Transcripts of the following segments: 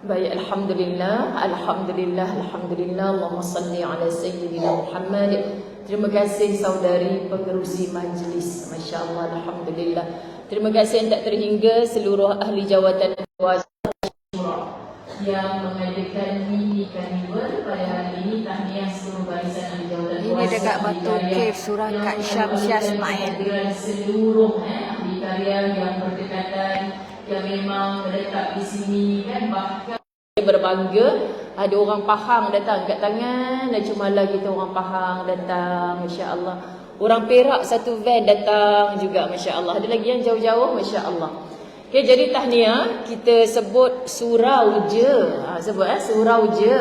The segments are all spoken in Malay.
Baik, Alhamdulillah, Alhamdulillah, Alhamdulillah. Allahumma salli ala Sayyidina Muhammad. Terima kasih saudari pengerusi majlis. Masya Allah, Alhamdulillah. Terima kasih yang tak terhingga seluruh ahli jawatan kuasa yang mengadakan mini carnival pada hari ini. Tahniah seluruh barisan ahli jawatan kuasa. Ini dekat Batu Cave, Surakat Syamsiah Ismail. Seluruh ahli karya yang berdekatan, yang memang meletak di sini kan, bahkan berbangga ada orang Pahang datang kat tangan, dan cumalah kita orang Pahang datang, Masya Allah. Orang Perak satu van datang juga, Masya Allah. Ada lagi yang jauh-jauh, Masya Allah. Okay, jadi tahniah kita sebut surau je, surau je.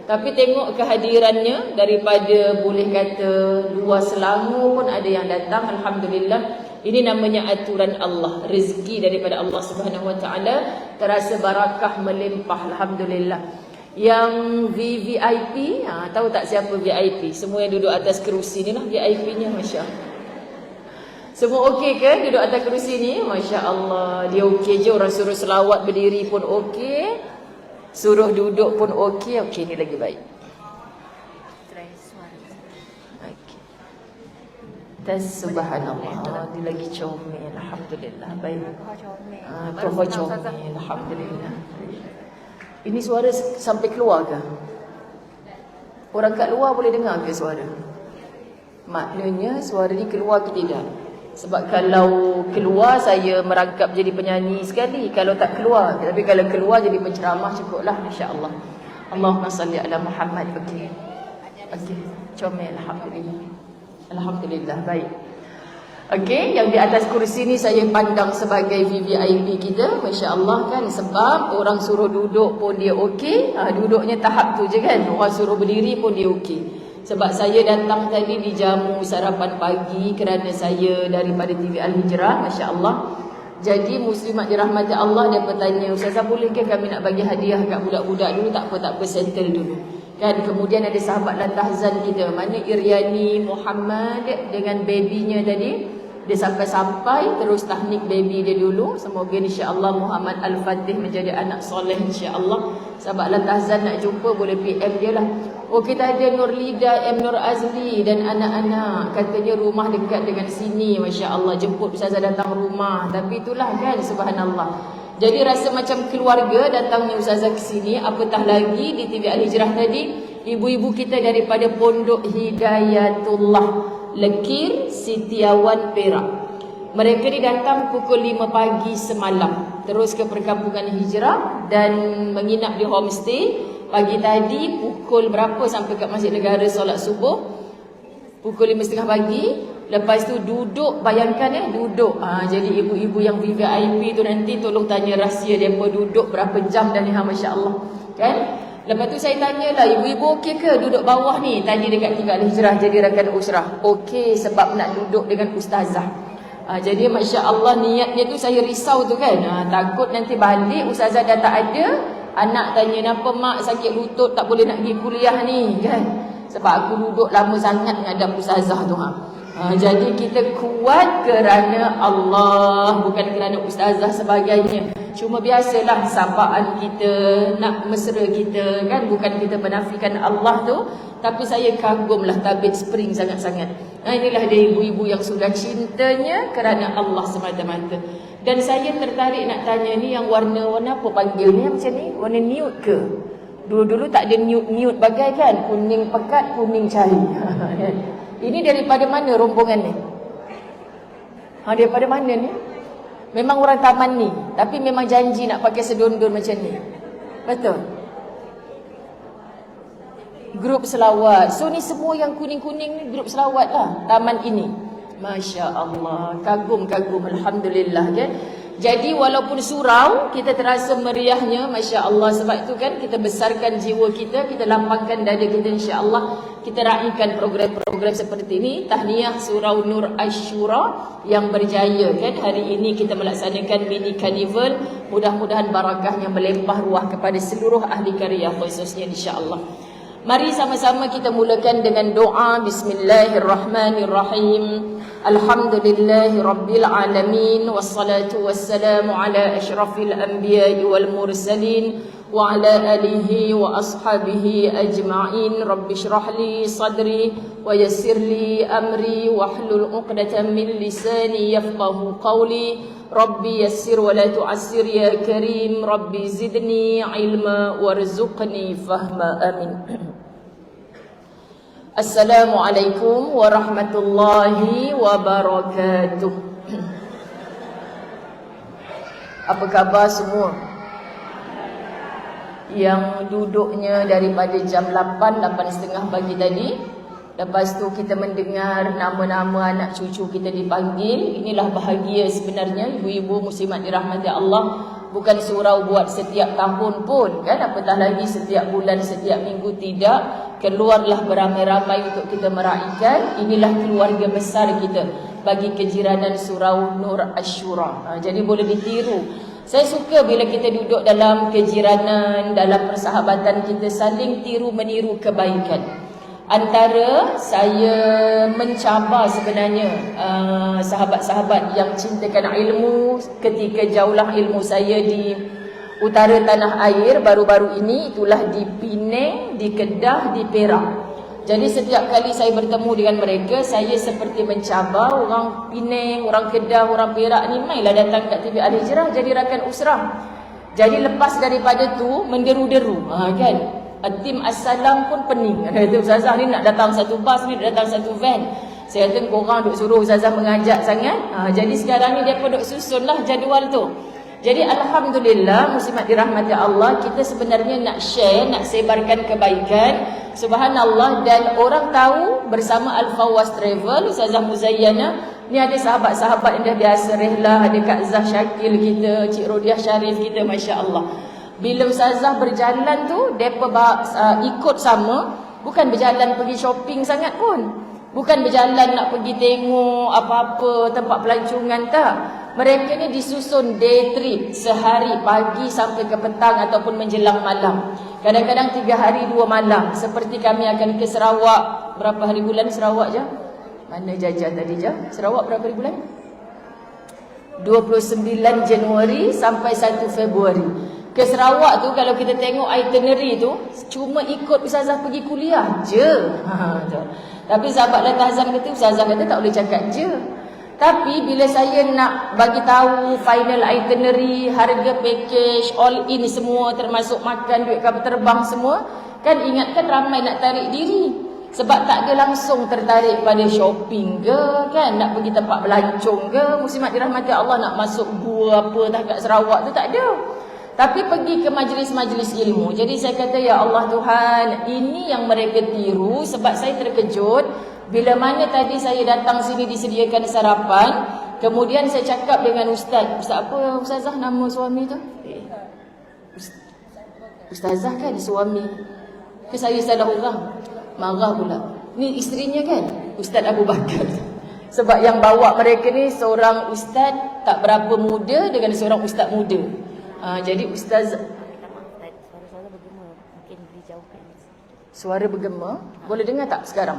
Tapi tengok kehadirannya daripada boleh kata luar Selangor pun ada yang datang, Alhamdulillah. Ini namanya aturan Allah, rezeki daripada Allah Subhanahu Wa Taala, terasa barakah melimpah, Alhamdulillah. Yang VVIP, tahu tak siapa VIP? Semua yang duduk atas kerusi ni lah VIP-nya, Masya Allah. Semua okey ke duduk atas kerusi ni? Masya Allah, dia okey je. Orang suruh selawat berdiri pun okey, suruh duduk pun okey. Okey, ni lagi baik. Tes subhanallah, dia lagi comel, Alhamdulillah. Baik. Pohon comel, Alhamdulillah. Ini suara sampai keluar ke? Orang kat luar boleh dengar ke suara? Maknanya suara ni keluar ke tidak? Sebab kalau keluar saya merangkap jadi penyanyi sekali. Kalau tak keluar, tapi kalau keluar jadi penceramah cukuplah, insya-Allah. Allahumma salli ala Muhammad. Okey. Okey, comel, Alhamdulillah. Alhamdulillah, baik. Okey, yang di atas kursi ni saya pandang sebagai VVIP kita, Masya Allah kan. Sebab orang suruh duduk pun dia okey, duduknya tahap tu je kan. Orang suruh berdiri pun dia okey. Sebab saya datang tadi dijamu sarapan pagi kerana saya daripada TV Al-Hijrah, Masya Allah. Jadi muslimat dirahmati Allah, dia bertanya, Ustazah boleh ke kami nak bagi hadiah kat budak-budak dulu? Tak apa, settle dulu kan. Kemudian ada sahabat lantahzan kita, mana Iryani Muhammad dengan babynya tadi. Dia sampai-sampai terus tahnik baby dia dulu. Semoga insya-Allah Muhammad Al-Fatih menjadi anak soleh insya-Allah. Sahabat lantahzan nak jumpa boleh PM dia lah. Oh, kita ada Nur Lida, M. Nur Azli dan anak-anak. Katanya rumah dekat dengan sini, Masya Allah. Jemput Ustazah datang rumah. Tapi itulah kan, subhanallah. Jadi rasa macam keluarga datangnya Ustazah ke sini. Apatah lagi di TV Al-Hijrah tadi, ibu-ibu kita daripada Pondok Hidayatullah Lekir, Sitiawan, Perak. Mereka ni datang pukul 5 pagi semalam, terus ke perkampungan Hijrah dan menginap di homestay. Pagi tadi pukul berapa sampai kat Masjid Negara solat subuh? Pukul 5.30 pagi. Lepas tu duduk, bayangkan duduk. Jadi ibu-ibu yang VVIP tu nanti tolong tanya rahsia mereka duduk berapa jam dan Masya Allah kan. Lepas tu saya tanyalah, ibu-ibu okey ke duduk bawah ni? Tadi dekat TV Al-Hijrah jadi rakan usrah. Okey, sebab nak duduk dengan ustazah. Jadi Masya Allah niatnya tu saya risau tu kan. Takut nanti balik ustazah dah tak ada. Anak tanya, kenapa mak sakit lutut tak boleh nak pergi kuliah ni kan. Sebab aku duduk lama sangat ngadap ustazah tu. Jadi kita kuat kerana Allah, bukan kerana ustazah sebagainya. Cuma biasalah sapaan kita, nak mesra kita kan. Bukan kita menafikan Allah tu, tapi saya kagumlah tabit spring sangat-sangat. Inilah dia ibu-ibu yang sudah cintanya kerana Allah semata-mata. Dan saya tertarik nak tanya ni, yang warna-warna apa panggil ni macam ni? Warna nude ke? Dulu-dulu tak ada nude bagai kan? Kuning pekat, kuning cari. Ini daripada mana rombongan ni? Daripada mana ni? Memang orang taman ni, tapi memang janji nak pakai sedondon macam ni. Betul? Grup selawat. So ni semua yang kuning-kuning ni grup selawat lah taman ini. Masya Allah, kagum-kagum, Alhamdulillah kan. Jadi walaupun surau, kita terasa meriahnya, Masya Allah. Sebab itu kan kita besarkan jiwa kita, kita lapangkan dada kita insya Allah. Kita raikan program-program seperti ini. Tahniah Surau Nur Ashura yang berjaya kan. Hari ini kita melaksanakan mini carnival. Mudah-mudahan barakahnya melimpah ruah kepada seluruh ahli karya khususnya insya Allah. Mari sama-sama kita mulakan dengan doa. Bismillahirrahmanirrahim. Alhamdulillahi Rabbil Alamin. Wassalatu wassalamu ala ashrafil anbiya'i wal mursalin. وعلى آله وأصحابه أجمعين. رب اشرح لي صدري ويسر لي أمري واحلل عقدة من لساني يفقه قولي. ربي يسر ولا تعسر يا كريم. ربي زدني علما وارزقني فهما. آمين. Assalamualaikum warahmatullahi wabarakatuh. Apa khabar semua? Yang duduknya daripada jam 8:30 pagi tadi. Lepas tu kita mendengar nama-nama anak cucu kita dipanggil. Inilah bahagia sebenarnya ibu-ibu muslimat dirahmati Allah. Bukan surau buat setiap tahun pun kan, apatah lagi setiap bulan, setiap minggu, tidak. Keluarlah beramai-ramai untuk kita meraihkan. Inilah keluarga besar kita bagi kejiranan surau Nur Asyura. Jadi boleh ditiru. Saya suka bila kita duduk dalam kejiranan, dalam persahabatan, kita saling tiru meniru kebaikan. Antara saya mencabar sebenarnya sahabat-sahabat yang cintakan ilmu ketika jauhlah ilmu saya di utara tanah air baru-baru ini, itulah di Penang, di Kedah, di Perak. Jadi setiap kali saya bertemu dengan mereka, saya seperti mencabar orang Penang, orang Kedah, orang Perak ni mainlah datang kat TV Al-Hijrah jadi rakan usrah. Jadi lepas daripada tu menderu-deru, kan? Tim Assalam pun pening. Kata Ustazah ni nak datang satu bas, ni nak datang satu van. Saya kata korang duk suruh Ustazah mengajak sangat. Jadi sekarang ni dia pun duk susunlah jadual tu. Jadi alhamdulillah muslimat dirahmati Allah, kita sebenarnya nak share, nak sebarkan kebaikan. Subhanallah, dan orang tahu bersama Al-Fawaz Travel, Ustazah Muzayyana, ni ada sahabat-sahabat yang dah biasa rehlah, ada Kak Zah Syakil kita, Cik Rodiah Syarif kita, masya-Allah. Bila Ustazah berjalan tu, mereka ikut sama. Bukan berjalan pergi shopping sangat pun. Bukan berjalan nak pergi tengok apa-apa tempat pelancongan, tak. Mereka ni disusun day trip, sehari pagi sampai ke petang ataupun menjelang malam. Kadang-kadang 3 hari 2 malam. Seperti kami akan ke Sarawak. Berapa hari bulan Sarawak je? Mana Jajah tadi je? Sarawak berapa hari bulan? 29 Januari sampai 1 Februari. Ke Sarawak tu kalau kita tengok itinerary tu, cuma ikut Ustazah pergi kuliah je. Tapi sahabat Latazan kata, Ustazah kata tak boleh cakap je. Tapi bila saya nak bagi tahu final itinerary, harga package, all in semua termasuk makan, duit kapal terbang semua, kan ingatkan ramai nak tarik diri. Sebab tak ada langsung tertarik pada shopping ke, kan, nak pergi tempat pelancong ke. Muslimat dirahmati Allah nak masuk gua apa dah kat Sarawak tu tak ada. Tapi pergi ke majlis-majlis ilmu. Jadi saya kata, ya Allah Tuhan, ini yang mereka tiru. Sebab saya terkejut bila mana tadi saya datang sini disediakan sarapan. Kemudian saya cakap dengan Ustaz. Ustaz apa Ustazah nama suami tu? Ustazah kan suami. Ke saya salah orang? Marah pula. Ni isterinya kan? Ustaz Abu Bakar. Sebab yang bawa mereka ni seorang ustaz tak berapa muda dengan seorang ustaz muda. Jadi Ustaz, suara bergema, boleh dengar tak sekarang?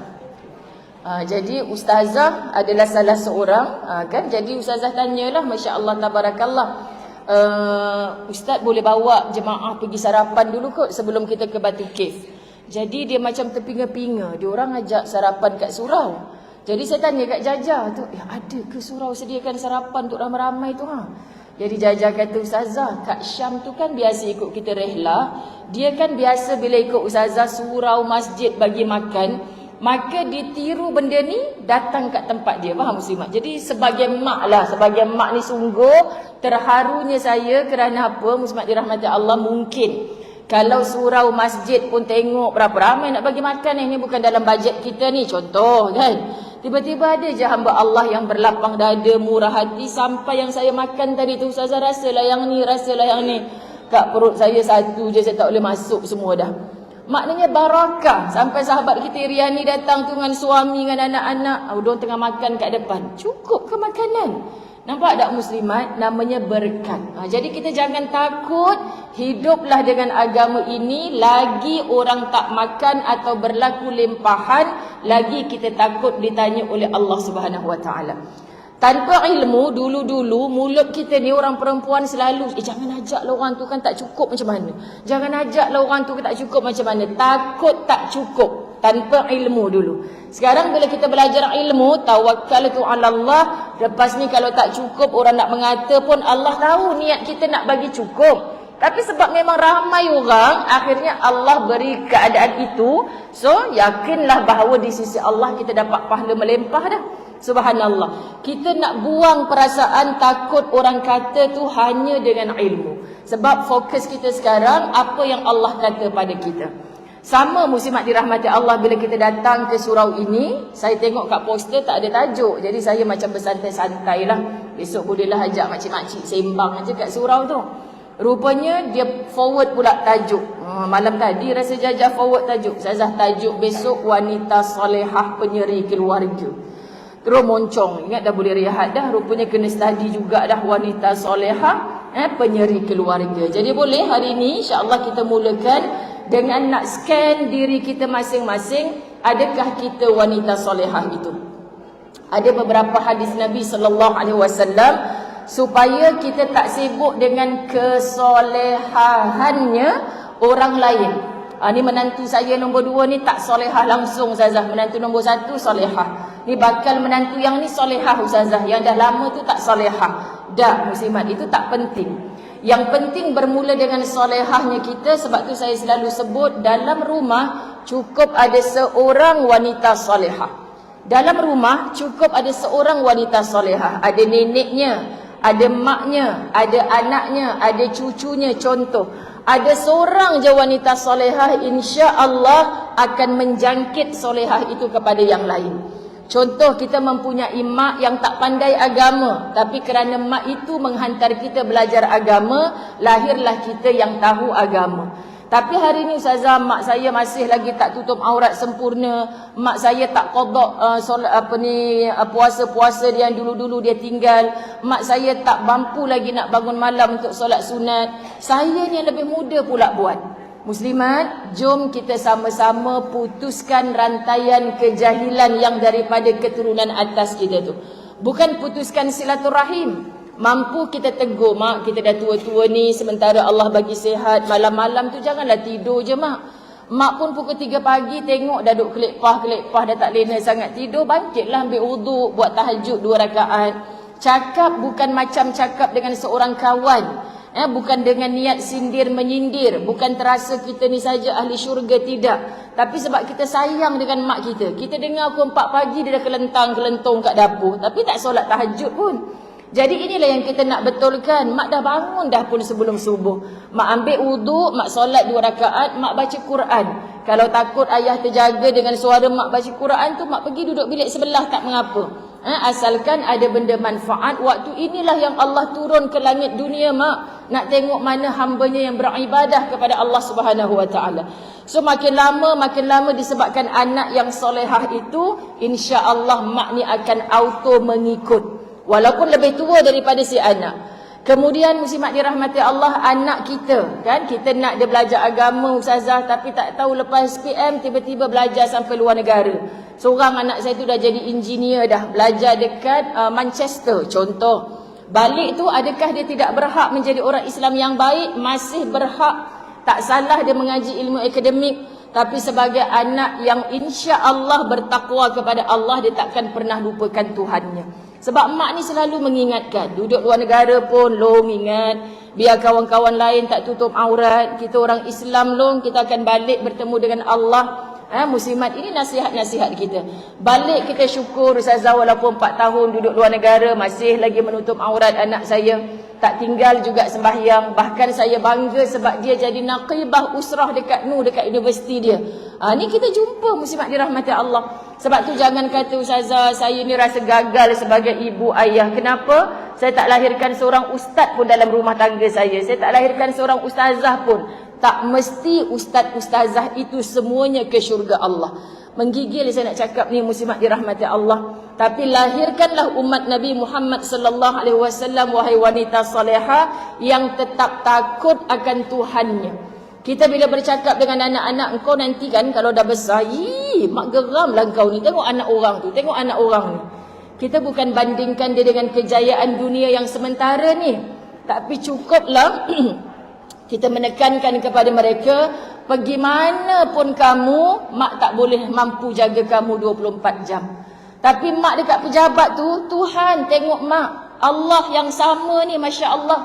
Jadi Ustazah adalah salah seorang, kan? Jadi Ustazah tanyalah, masya-Allah tabarakallah, Ustaz boleh bawa jemaah pergi sarapan dulu kot sebelum kita ke Batu Cave. Jadi dia macam terpinga-pinga, dia orang ajak sarapan kat surau. Jadi saya tanya kat Jajah tu, ada ke surau sediakan sarapan untuk ramai-ramai tu Jadi Jajah kata, Ustazah, Kak Syam tu kan biasa ikut kita rehlah. Dia kan biasa bila ikut Ustazah surau masjid bagi makan, maka ditiru benda ni datang kat tempat dia. Faham muslimat? Jadi sebagai mak lah, sebagai mak ni sungguh terharunya saya kerana apa? Muslimat dirahmati Allah, mungkin kalau surau masjid pun tengok berapa ramai nak bagi makan, ini bukan dalam bajet kita ni, contoh kan. Tiba-tiba ada je hamba Allah yang berlapang dada, murah hati, sampai yang saya makan tadi tu, Ustazah rasalah yang ni, rasalah yang ni. Kat perut saya satu je, saya tak boleh masuk semua dah. Maknanya barakah. Sampai sahabat kita Iriani datang tu dengan suami, dengan anak-anak. Diorang tengah makan kat depan. Cukup ke makanan? Nampak tak muslimat? Namanya berkat. Jadi kita jangan takut. Hiduplah dengan agama ini. Lagi orang tak makan atau berlaku limpahan, lagi kita takut ditanya oleh Allah Subhanahu Wa Taala. Tanpa ilmu, dulu-dulu mulut kita ni orang perempuan selalu, jangan ajaklah orang tu kan tak cukup macam mana. Jangan ajaklah orang tu kan tak cukup macam mana. Takut tak cukup tanpa ilmu dulu. Sekarang bila kita belajar ilmu, tawakkaltu 'ala Allah, lepas ni kalau tak cukup orang nak mengata pun Allah tahu niat kita nak bagi cukup. Tapi sebab memang ramai orang, akhirnya Allah beri keadaan itu. So, yakinlah bahawa di sisi Allah kita dapat pahala melimpah dah. Subhanallah. Kita nak buang perasaan takut orang kata tu hanya dengan ilmu. Sebab fokus kita sekarang, apa yang Allah kata pada kita. Sama muslimat dirahmati Allah, bila kita datang ke surau ini, saya tengok kat poster tak ada tajuk. Jadi saya macam bersantai-santai lah. Besok bolehlah ajak makcik-makcik sembang aja kat surau tu. Rupanya dia forward pula tajuk. Malam tadi rasa jajah forward tajuk. Ustazah, tajuk besok wanita solehah penyeri keluarga. Terus moncong. Ingat dah boleh rehat dah. Rupanya kena study juga dah wanita solehah penyeri keluarga. Jadi boleh hari ini insya-Allah kita mulakan dengan nak scan diri kita masing-masing. Adakah kita wanita solehah itu? Ada beberapa hadis Nabi SAW supaya kita tak sibuk dengan kesolehahannya orang lain. Ni menantu saya nombor 2 ni tak solehah langsung Ustazah. Menantu nombor 1 solehah. Ni bakal menantu yang ni solehah Ustazah. Yang dah lama tu tak solehah. Dah muslimat, itu tak penting. Yang penting bermula dengan solehahnya kita. Sebab tu saya selalu sebut, dalam rumah cukup ada seorang wanita solehah. Dalam rumah cukup ada seorang wanita solehah. Ada neneknya, ada maknya, ada anaknya, ada cucunya. Contoh, ada seorang je wanita solehah, insya-Allah akan menjangkit solehah itu kepada yang lain. Contoh, kita mempunyai mak yang tak pandai agama, tapi kerana mak itu menghantar kita belajar agama, lahirlah kita yang tahu agama. Tapi hari ni Ustazah, mak saya masih lagi tak tutup aurat sempurna. Mak saya tak qada puasa-puasa dia yang dulu-dulu dia tinggal. Mak saya tak mampu lagi nak bangun malam untuk solat sunat. Saya ni yang lebih muda pula buat. Muslimat, jom kita sama-sama putuskan rantaian kejahilan yang daripada keturunan atas kita tu. Bukan putuskan silaturahim. Mampu kita tegur, mak kita dah tua-tua ni, sementara Allah bagi sihat, malam-malam tu janganlah tidur je mak. Mak pun pukul 3 pagi tengok dah duk kelepah dah tak lena sangat tidur, bangkitlah ambil wuduk, buat tahajud 2 rakaat. Cakap bukan macam cakap dengan seorang kawan. Bukan dengan niat sindir menyindir, bukan terasa kita ni saja ahli syurga, tidak. Tapi sebab kita sayang dengan mak kita. Kita dengar pukul 4 pagi dia dah kelentang-kelentong kat dapur, tapi tak solat tahajud pun. Jadi inilah yang kita nak betulkan. Mak dah bangun dah pun sebelum subuh. Mak ambil wuduk, mak solat 2 rakaat, mak baca Quran. Kalau takut ayah terjaga dengan suara mak baca Quran tu, mak pergi duduk bilik sebelah, tak mengapa. Asalkan ada benda manfaat. Waktu inilah yang Allah turun ke langit dunia mak, nak tengok mana hambanya yang beribadah kepada Allah Subhanahu Wa Taala. So makin lama disebabkan anak yang solehah itu, insya-Allah mak ni akan auto mengikut. Walaupun lebih tua daripada si anak. Kemudian muslimat dirahmati Allah, anak kita kan, kita nak dia belajar agama Ustazah, tapi tak tahu lepas PM tiba-tiba belajar sampai luar negara. Seorang anak saya tu dah jadi engineer dah, belajar dekat Manchester contoh. Balik tu, adakah dia tidak berhak menjadi orang Islam yang baik? Masih berhak. Tak salah dia mengaji ilmu akademik, tapi sebagai anak yang insya-Allah bertakwa kepada Allah, dia takkan pernah lupakan Tuhannya. Sebab mak ni selalu mengingatkan, duduk luar negara pun long ingat, biar kawan-kawan lain tak tutup aurat, kita orang Islam long, kita akan balik bertemu dengan Allah. Muslimat, ini nasihat-nasihat kita. Balik kita syukur Ustazah, walaupun 4 tahun duduk luar negara, masih lagi menutup aurat anak saya. Tak tinggal juga sembahyang. Bahkan saya bangga sebab dia jadi naqibah usrah dekat universiti dia. Ni kita jumpa muslimat dirahmati Allah. Sebab tu jangan kata Ustazah, saya ni rasa gagal sebagai ibu ayah. Kenapa? Saya tak lahirkan seorang ustaz pun dalam rumah tangga saya. Saya tak lahirkan seorang ustazah pun. Tak mesti ustaz-ustazah itu semuanya ke syurga Allah. Menggigil saya nak cakap ni muslimat dirahmati Allah. Tapi lahirkanlah umat Nabi Muhammad sallallahu alaihi wasallam, wahai wanita salihah yang tetap takut akan Tuhannya. Kita bila bercakap dengan anak-anak, engkau nanti kan kalau dah besar, mak geramlah engkau ni, tengok anak orang tu, tengok anak orang ni. Kita bukan bandingkan dia dengan kejayaan dunia yang sementara ni. Tapi cukuplah kita menekankan kepada mereka, pergi mana pun kamu, mak tak boleh mampu jaga kamu 24 jam. Tapi mak dekat pejabat tu, Tuhan tengok mak, Allah yang sama ni, Masya Allah.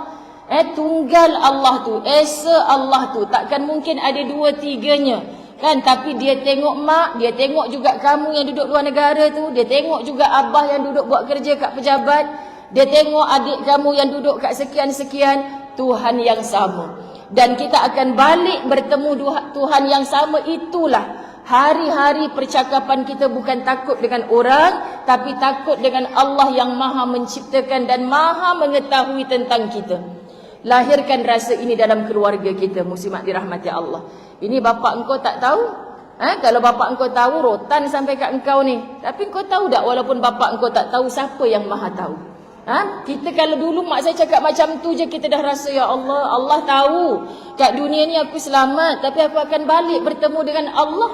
Tunggal Allah tu, Esa Allah tu, takkan mungkin ada dua tiganya kan. Tapi dia tengok mak, dia tengok juga kamu yang duduk luar negara tu, dia tengok juga abah yang duduk buat kerja kat pejabat, dia tengok adik kamu yang duduk kat sekian-sekian. Tuhan yang sama, dan kita akan balik bertemu Tuhan yang sama. Itulah hari-hari percakapan kita, bukan takut dengan orang, tapi takut dengan Allah yang maha menciptakan dan maha mengetahui tentang kita. Lahirkan rasa ini dalam keluarga kita, muslimat dirahmati Allah. Ini bapak engkau tak tahu? Kalau bapak engkau tahu, rotan sampai kat engkau ni. Tapi engkau tahu tak, walaupun bapak engkau tak tahu, siapa yang maha tahu? Kita kalau dulu mak saya cakap macam tu je, kita dah rasa, ya Allah, Allah tahu kat dunia ni aku selamat, tapi aku akan balik bertemu dengan Allah.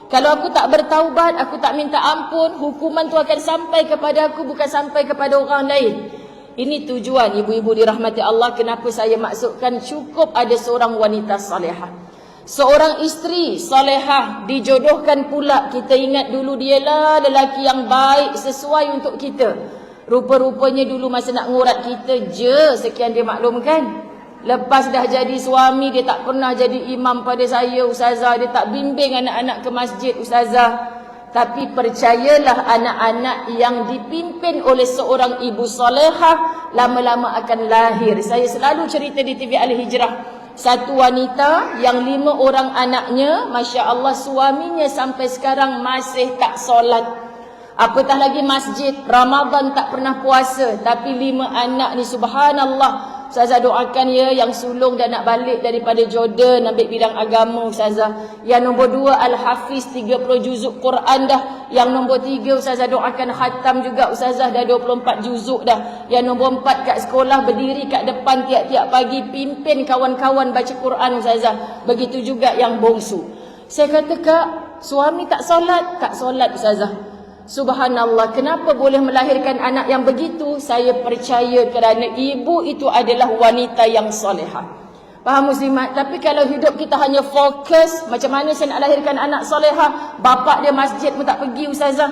Kalau aku tak bertaubat, aku tak minta ampun, hukuman tu akan sampai kepada aku, bukan sampai kepada orang lain. Ini tujuan ibu-ibu dirahmati Allah, kenapa saya maksudkan cukup ada seorang wanita salihah, seorang isteri salihah, dijodohkan pula. Kita ingat dulu dialah lelaki yang baik sesuai untuk kita. Rupa-rupanya dulu masa nak ngurat kita je, sekian dia maklumkan. Lepas dah jadi suami, dia tak pernah jadi imam pada saya, ustazah. Dia tak bimbing anak-anak ke masjid, ustazah. Tapi percayalah, anak-anak yang dipimpin oleh seorang ibu salihah lama-lama akan lahir. Saya selalu cerita di TV Al-Hijrah, satu wanita yang 5 orang anaknya, Masya Allah, suaminya sampai sekarang masih tak solat. Apatah lagi masjid, Ramadan tak pernah puasa. Tapi 5 anak ni, subhanallah. Ustazah doakan ya, yang sulung dah nak balik daripada Jordan ambil bidang agama, ustazah. Yang nombor 2 Al-Hafiz 30 juzuk Quran dah. Yang nombor 3 ustazah doakan khatam juga, ustazah dah 24 juzuk dah. Yang nombor 4 kat sekolah berdiri kat depan tiap-tiap pagi pimpin kawan-kawan baca Quran, ustazah. Begitu juga yang bongsu. Saya kata, kak, suami tak solat? Tak solat, ustazah. Subhanallah, kenapa boleh melahirkan anak yang begitu? Saya percaya kerana ibu itu adalah wanita yang solehah. Faham muslimat? Tapi kalau hidup kita hanya fokus, macam mana saya nak lahirkan anak solehah, bapak dia masjid pun tak pergi, ustazah.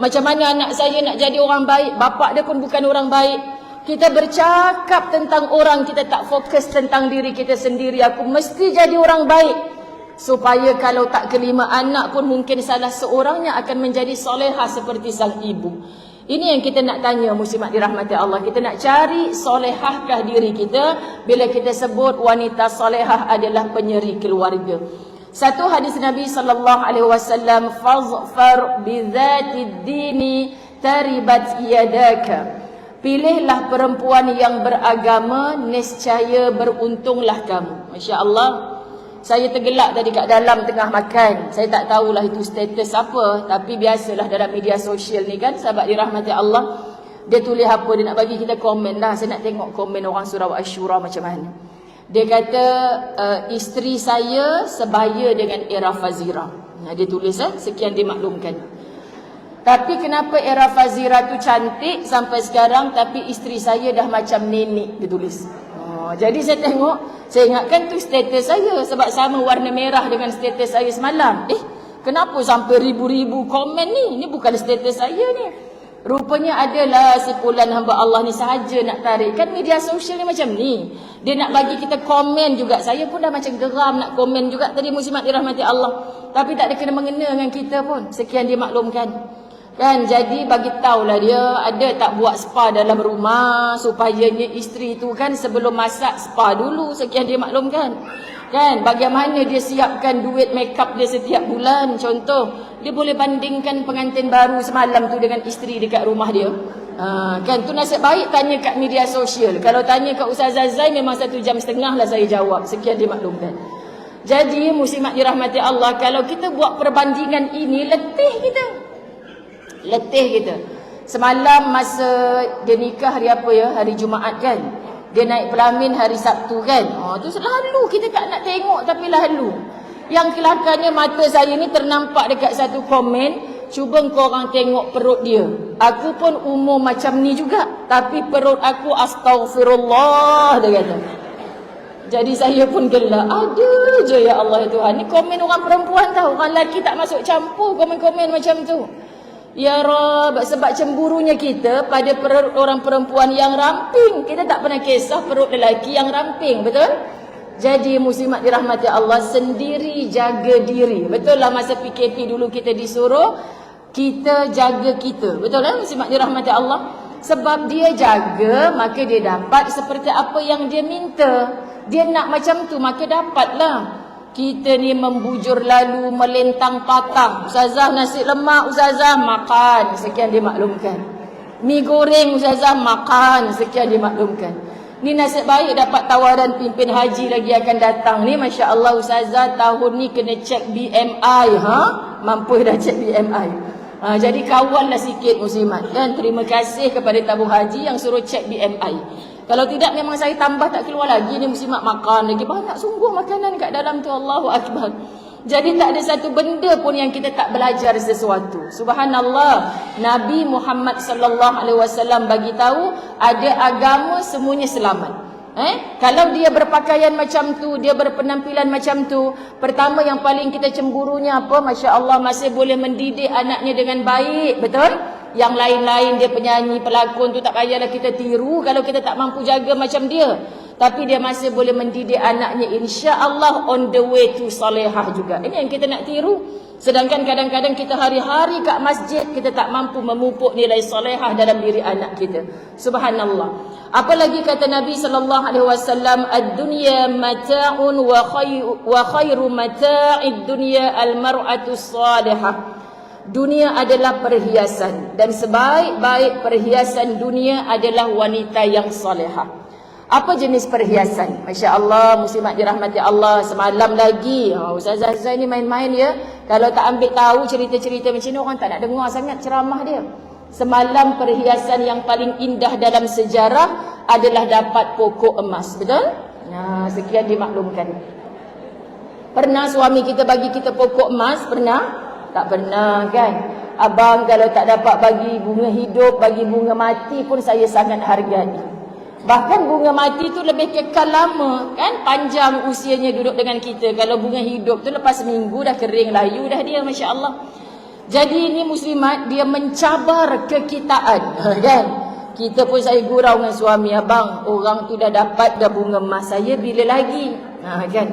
Macam mana anak saya nak jadi orang baik, bapak dia pun bukan orang baik. Kita bercakap tentang orang, kita tak fokus tentang diri kita sendiri. Aku mesti jadi orang baik, supaya kalau tak kelima anak pun mungkin salah seorangnya akan menjadi solehah seperti sang ibu. Ini yang kita nak tanya, muslimat dirahmati Allah. Kita nak cari solehahkah diri kita bila kita sebut wanita solehah adalah penyeri keluarga. Satu hadis Nabi SAW, fazfar bizatid dini taribat yadaka. Pilihlah perempuan yang beragama, nescaya beruntunglah kamu. Masya Allah. Saya tergelak tadi kat dalam tengah makan. Saya tak tahulah itu status apa. Tapi biasalah dalam media sosial ni kan, sahabat dirahmati Allah. Dia tulis apa, dia nak bagi kita komen lah. Saya nak tengok komen orang surau Ashura macam mana. Dia kata, isteri saya sebaya dengan Era Fazira. Dia tulis sekian dimaklumkan. Tapi kenapa Era Fazira tu cantik sampai sekarang, tapi isteri saya dah macam nenek, dia tulis. Jadi saya tengok, saya ingatkan tu status saya sebab sama warna merah dengan status saya semalam. Kenapa sampai ribu-ribu komen ni? Ini bukan status saya ni. Rupanya adalah si Fulan hamba Allah ni sahaja nak tarik. Kan media sosial ni macam ni. Dia nak bagi kita komen juga. Saya pun dah macam geram nak komen juga tadi, muslimat dirahmati Allah. Tapi tak ada kena-mengena dengan kita pun. Sekian dia maklumkan. Kan, jadi bagi tahulah dia, ada tak buat spa dalam rumah supayanya isteri tu kan sebelum masak spa dulu. Sekian dia maklumkan. Kan, bagaimana dia siapkan duit make up dia setiap bulan. Contoh, dia boleh bandingkan pengantin baru semalam tu dengan isteri dekat rumah dia. Kan, tu nasib baik tanya kat media sosial. Kalau tanya kat Ustazah Zai memang 1 jam setengah lah saya jawab. Sekian dia maklumkan. Jadi muslimat dirahmati Allah, kalau kita buat perbandingan ini, letih kita. Semalam masa dia nikah hari apa ya? Hari Jumaat kan. Dia naik pelamin hari Sabtu kan. Tu selalu kita tak nak tengok tapi lalu. Yang kelakarnya mata saya ni ternampak dekat satu komen, cuba korang tengok perut dia. Aku pun umur macam ni juga, tapi perut aku astaghfirullah, dia kata. Jadi saya pun gelak. Ada je ya Allah ya Tuhan. Ni komen orang perempuan tahu. Orang lelaki tak masuk campur komen-komen macam tu. Ya Rab, sebab cemburunya kita pada perut orang perempuan yang ramping. Kita tak pernah kisah perut lelaki yang ramping, betul? Jadi muslimat dirahmati Allah, sendiri jaga diri. Betul lah masa PKP dulu kita disuruh kita jaga kita. Betul lah muslimat dirahmati Allah? Sebab dia jaga, maka dia dapat seperti apa yang dia minta. Dia nak macam tu, maka dapatlah. Kita ni membujur lalu, melentang patang. Ustazah nasi lemak, ustazah makan. Sekian dimaklumkan. Mi goreng, ustazah makan. Sekian dimaklumkan. Ni nasib baik dapat tawaran pimpin haji lagi akan datang. Ni Masya Allah ustazah tahun ni kena cek BMI. Mampu dah cek BMI. Jadi kawanlah sikit muslimat. Dan terima kasih kepada tabung haji yang suruh cek BMI. Kalau tidak memang saya tambah tak keluar lagi ni muslimat makan lagi. Banyak sungguh makanan kat dalam tu, Allahu Akbar. Jadi tak ada satu benda pun yang kita tak belajar sesuatu. Subhanallah. Nabi Muhammad sallallahu alaihi wasallam bagi tahu ada agama semuanya selamat. Kalau dia berpakaian macam tu, dia berpenampilan macam tu, pertama yang paling kita cemburunya apa? Masya Allah, masih boleh mendidik anaknya dengan baik, betul? Yang lain-lain dia penyanyi, pelakon tu tak payahlah kita tiru kalau kita tak mampu jaga macam dia. Tapi dia masih boleh mendidik anaknya insya-Allah on the way to salihah juga. Ini yang kita nak tiru. Sedangkan kadang-kadang kita hari-hari kat masjid, kita tak mampu memupuk nilai salihah dalam diri anak kita. Subhanallah. Apalagi kata Nabi sallallahu alaihi wasallam, ad-dunya mata'un wa khairu mata'id dunya al-mar'atu salihah. Dunia adalah perhiasan dan sebaik-baik perhiasan dunia adalah wanita yang salihah. Apa jenis perhiasan? Masya Allah, muslimat dirahmati Allah. Semalam lagi, Ustazah Zai ni main-main ya. Kalau tak ambil tahu cerita-cerita macam ni, orang tak nak dengar sangat ceramah dia. Semalam perhiasan yang paling indah dalam sejarah adalah dapat pokok emas. Betul? Nah, sekian dimaklumkan. Pernah suami kita bagi kita pokok emas? Pernah? Tak pernah kan? Abang kalau tak dapat bagi bunga hidup, bagi bunga mati pun saya sangat hargai. Bahkan bunga mati tu lebih kekal lama kan? Panjang usianya duduk dengan kita. Kalau bunga hidup tu lepas seminggu dah kering layu dah dia, Masya Allah. Jadi ini muslimat, dia mencabar kekitaan kan? Kita pun saya gurau dengan suami, abang orang tu dah dapat dah bunga emas, saya bila lagi? Kan?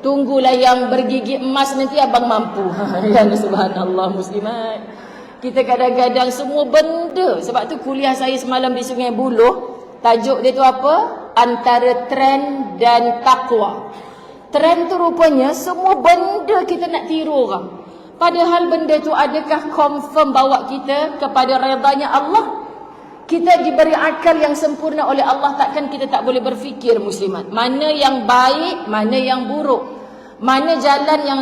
Tunggulah yang bergigi emas nanti abang mampu. Kan? Subhanallah muslimat. Kita kadang-kadang semua benda. Sebab tu kuliah saya semalam di Sungai Buloh, tajuk dia tu apa? Antara trend dan takwa. Trend tu rupanya semua benda kita nak tiru orang. Padahal benda tu adakah confirm bawa kita kepada redanya Allah? Kita diberi akal yang sempurna oleh Allah, takkan kita tak boleh berfikir muslimat. Mana yang baik, mana yang buruk. Mana jalan yang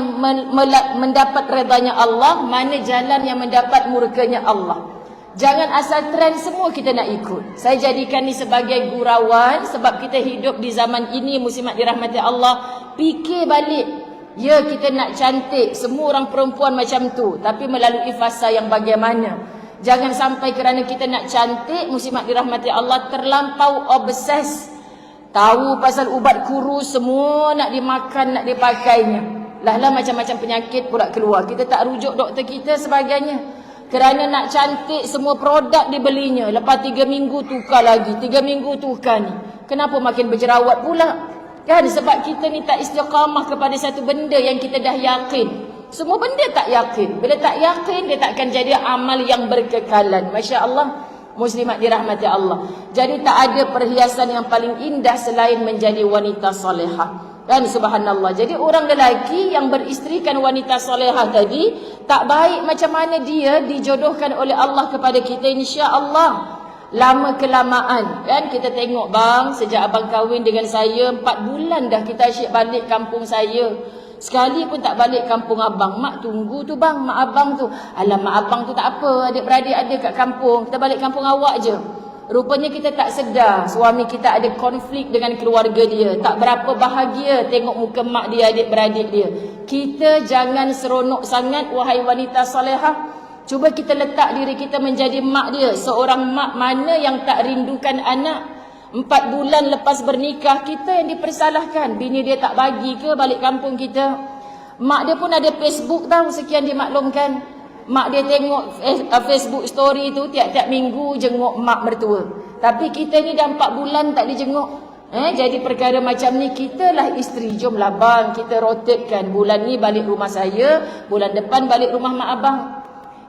mendapat redanya Allah, mana jalan yang mendapat murkanya Allah. Jangan asal trend semua kita nak ikut. Saya jadikan ni sebagai gurauan sebab kita hidup di zaman ini muslimat dirahmati Allah. Fikir balik. Ya, kita nak cantik, semua orang perempuan macam tu, tapi melalui fasa yang bagaimana? Jangan sampai kerana kita nak cantik, muslimat dirahmati Allah, terlampau obses. Tahu pasal ubat kurus, semua nak dimakan, nak dipakainya. Lah macam-macam penyakit pula keluar. Kita tak rujuk doktor kita sebagainya. Kerana nak cantik, semua produk dibelinya. Lepas 3 minggu tukar lagi, 3 minggu tukar ni. Kenapa makin berjerawat pula? Kan sebab kita ni tak istiqamah kepada satu benda yang kita dah yakin. Semua benda tak yakin. Bila tak yakin, dia takkan jadi amal yang berkekalan. Masya Allah, muslimat dirahmati Allah. Jadi tak ada perhiasan yang paling indah selain menjadi wanita salihah. Dan subhanallah. Jadi orang lelaki yang beristrikan wanita salihah tadi, tak baik macam mana dia dijodohkan oleh Allah kepada kita, insya-Allah. Lama kelamaan kan kita tengok bang, sejak abang kahwin dengan saya 4 bulan dah kita asyik balik kampung saya. Sekali pun tak balik kampung abang. Mak tunggu tu bang, mak abang tu. Alah mak abang tu tak apa, adik-beradik ada kat kampung. Kita balik kampung awak je. Rupanya kita tak sedar suami kita ada konflik dengan keluarga dia. Tak berapa bahagia tengok muka mak dia, adik-beradik dia. Kita jangan seronok sangat wahai wanita salihah. Cuba kita letak diri kita menjadi mak dia. Seorang mak mana yang tak rindukan anak? 4 bulan lepas bernikah, kita yang dipersalahkan. Bini dia tak bagi ke balik kampung kita? Mak dia pun ada Facebook tahu, sekian dimaklumkan. Mak dia tengok Facebook story tu tiap-tiap minggu jenguk mak mertua. Tapi kita ni dah 4 bulan tak dijenguk. Jadi perkara macam ni, kita lah isteri. Jomlah bang, kita rotatekan. Bulan ni balik rumah saya, bulan depan balik rumah mak abang.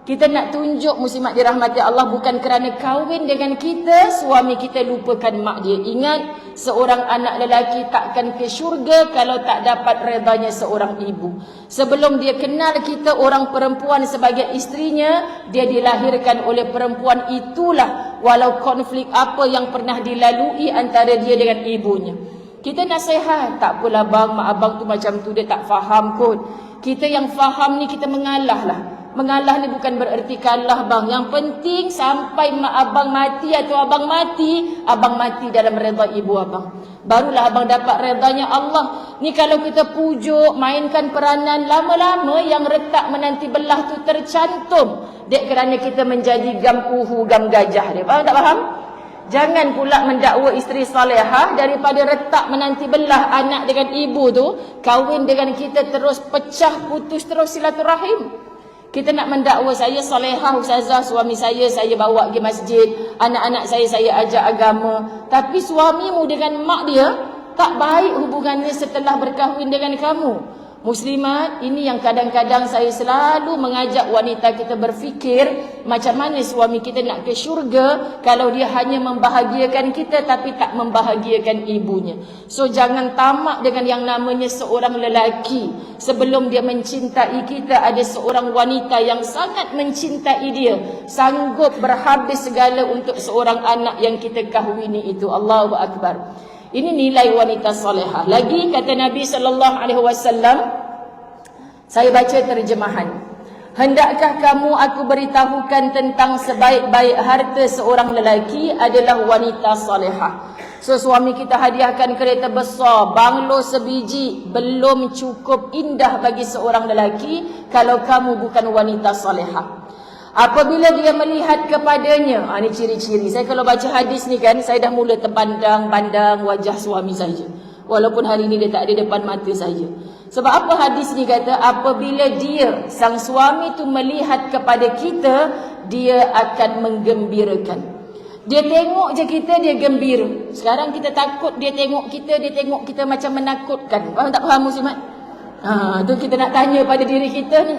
Kita nak tunjuk muslimat dirahmati Allah, bukan kerana kahwin dengan kita, suami kita lupakan mak dia. Ingat, seorang anak lelaki takkan ke syurga kalau tak dapat redanya seorang ibu. Sebelum dia kenal kita, orang perempuan sebagai isterinya, dia dilahirkan oleh perempuan itulah. Walau konflik apa yang pernah dilalui antara dia dengan ibunya. Kita nasihat, tak apalah bang, mak abang tu macam tu, dia tak faham kot. Kita yang faham ni, kita mengalah lah. Mengalah ni bukan bererti kalah bang. Yang penting sampai mak abang mati atau abang mati dalam redha ibu abang. Barulah abang dapat redanya Allah. Ni kalau kita pujuk, mainkan peranan, lama-lama yang retak menanti belah tu tercantum. Dek kerana kita menjadi gam uhu, gam gajah dia. Faham tak faham? Jangan pula mendakwa isteri salihah daripada retak menanti belah anak dengan ibu tu, kahwin dengan kita terus pecah, putus terus silaturahim. Kita nak mendakwa saya salihah ustazah, suami saya bawa pergi masjid, anak-anak saya ajak agama. Tapi suamimu dengan mak dia tak baik hubungannya setelah berkahwin dengan kamu. Muslimat, ini yang kadang-kadang saya selalu mengajak wanita kita berfikir, macam mana suami kita nak ke syurga kalau dia hanya membahagiakan kita tapi tak membahagiakan ibunya. So jangan tamak dengan yang namanya seorang lelaki. Sebelum dia mencintai kita, ada seorang wanita yang sangat mencintai dia, sanggup berhabis segala untuk seorang anak yang kita kahwini itu. Allahu Akbar. Ini nilai wanita salihah. Lagi kata Nabi SAW, saya baca terjemahan. Hendakkah kamu aku beritahukan tentang sebaik-baik harta seorang lelaki adalah wanita salihah. So suami kita hadiahkan kereta besar, banglo sebiji, belum cukup indah bagi seorang lelaki kalau kamu bukan wanita salihah. Apabila dia melihat kepadanya, ini ciri-ciri. Saya kalau baca hadis ni kan, saya dah mula terpandang-pandang wajah suami saya. Walaupun hari ni dia tak ada depan mata saya. Sebab apa hadis ni kata? Apabila dia, sang suami tu melihat kepada kita, dia akan menggembirakan. Dia tengok je kita, dia gembira. Sekarang kita takut dia tengok kita macam menakutkan. Faham tak faham muslimat? Tu kita nak tanya pada diri kita ni.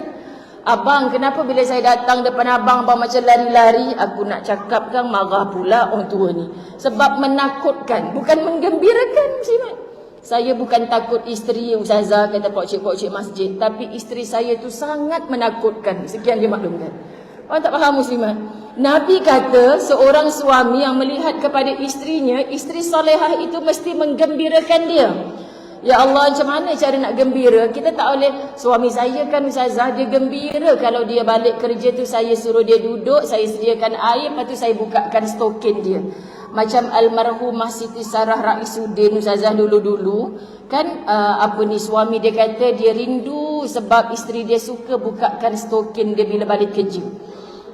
Abang, kenapa bila saya datang depan abang macam lari-lari? Aku nak cakap kan, marah pula orang tua ni. Sebab menakutkan, bukan menggembirakan muslimat. Saya bukan takut isteri ustazah kata pokcik-pokcik masjid, tapi isteri saya tu sangat menakutkan. Sekian dia maklumkan. Orang tak faham muslimat. Nabi kata seorang suami yang melihat kepada isterinya, isteri solehah itu mesti menggembirakan dia. Ya Allah, macam mana cara nak gembira? Kita tak boleh, suami saya kan ustazah, dia gembira kalau dia balik kerja tu, saya suruh dia duduk, saya sediakan air, lepas tu saya bukakan stokin dia. Macam almarhumah Siti Sarah Raisuddin ustazah dulu-dulu kan, suami dia kata dia rindu sebab isteri dia suka bukakan stokin dia bila balik kerja.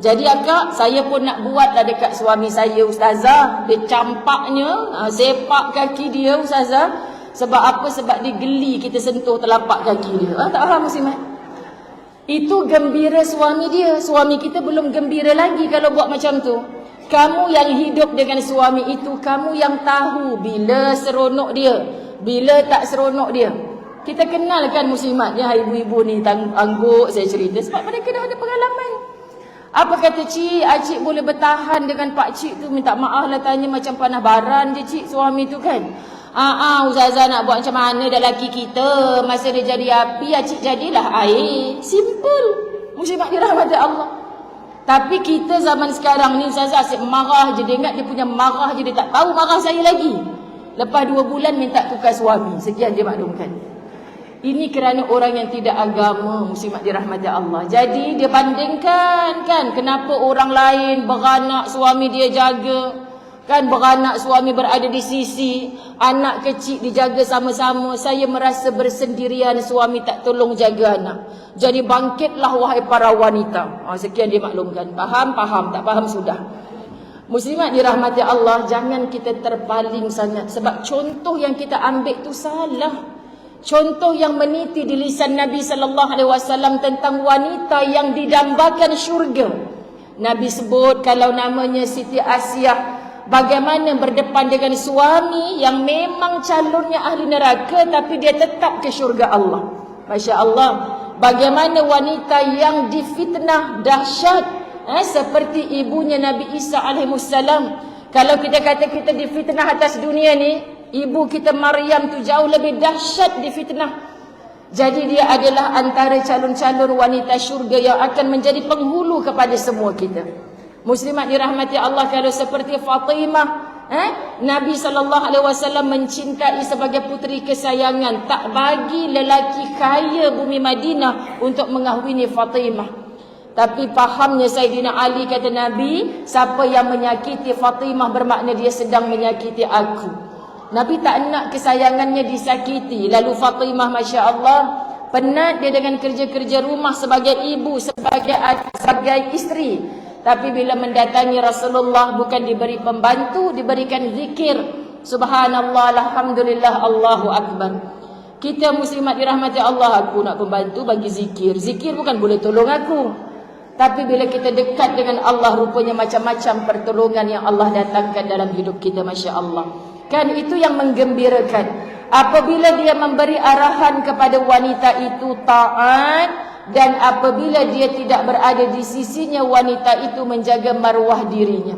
Jadi akak, saya pun nak buatlah dekat suami saya ustazah. Dia campaknya, sepak kaki dia ustazah. Sebab apa? Sebab dia geli kita sentuh telapak kaki dia. Tak faham muslimat? Itu gembira suami dia. Suami kita belum gembira lagi kalau buat macam tu. Kamu yang hidup dengan suami itu, kamu yang tahu bila seronok dia, bila tak seronok dia. Kita kenalkan muslimat, ya ibu-ibu ni angguk saya cerita sebab mereka dah ada pengalaman. Apa kata cik, acik boleh bertahan dengan pak cik tu, minta maaf lah tanya macam panah baran je cik suami tu kan. Ustazah nak buat macam mana dah laki kita, masa dia jadi api, acik jadilah air. Simple. Muslimat dirahmati Allah. Tapi kita zaman sekarang ni ustazah asyik marah je, dia ingat dia punya marah je, dia tak tahu marah saya lagi. Lepas 2 bulan minta tukar suami. Sekian dia maklumkan. Ini kerana orang yang tidak agama, muslimat dirahmati Allah. Jadi dia bandingkan kan, kenapa orang lain beranak suami dia jaga, Kan beranak suami berada di sisi, anak kecil dijaga sama-sama. Saya merasa bersendirian, suami tak tolong jaga anak. Jadi bangkitlah wahai para wanita. Sekian dimaklumkan. Faham? Faham. Tak faham sudah. Muslimat dirahmati Allah, jangan kita terpaling sangat. Sebab contoh yang kita ambil tu salah. Contoh yang meniti di lisan Nabi SAW tentang wanita yang didambakan syurga. Nabi sebut kalau namanya Siti Asyah, bagaimana berdepan dengan suami yang memang calonnya ahli neraka tapi dia tetap ke syurga Allah. Masya Allah. Bagaimana wanita yang difitnah dahsyat, seperti ibunya Nabi Isa alaihissalam. Kalau kita kata kita difitnah atas dunia ni, ibu kita Maryam tu jauh lebih dahsyat difitnah. Jadi dia adalah antara calon-calon wanita syurga yang akan menjadi penghulu kepada semua kita. Muslimat dirahmati Allah, kalau seperti Fatimah, Nabi SAW mencintai sebagai puteri kesayangan. Tak bagi lelaki kaya bumi Madinah untuk mengahwini Fatimah. Tapi fahamnya Sayyidina Ali, kata Nabi, siapa yang menyakiti Fatimah bermakna dia sedang menyakiti aku. Nabi tak nak kesayangannya disakiti. Lalu Fatimah, Masya Allah, penat dia dengan kerja-kerja rumah sebagai ibu, sebagai isteri. Tapi bila mendatangi Rasulullah, bukan diberi pembantu, diberikan zikir. Subhanallah, alhamdulillah, Allahu Akbar. Kita muslimat dirahmati Allah, aku nak pembantu bagi zikir. Zikir bukan boleh tolong aku. Tapi bila kita dekat dengan Allah, rupanya macam-macam pertolongan yang Allah datangkan dalam hidup kita, Masya Allah. Kan itu yang menggembirakan. Apabila dia memberi arahan kepada wanita itu taat, dan apabila dia tidak berada di sisinya, wanita itu menjaga maruah dirinya.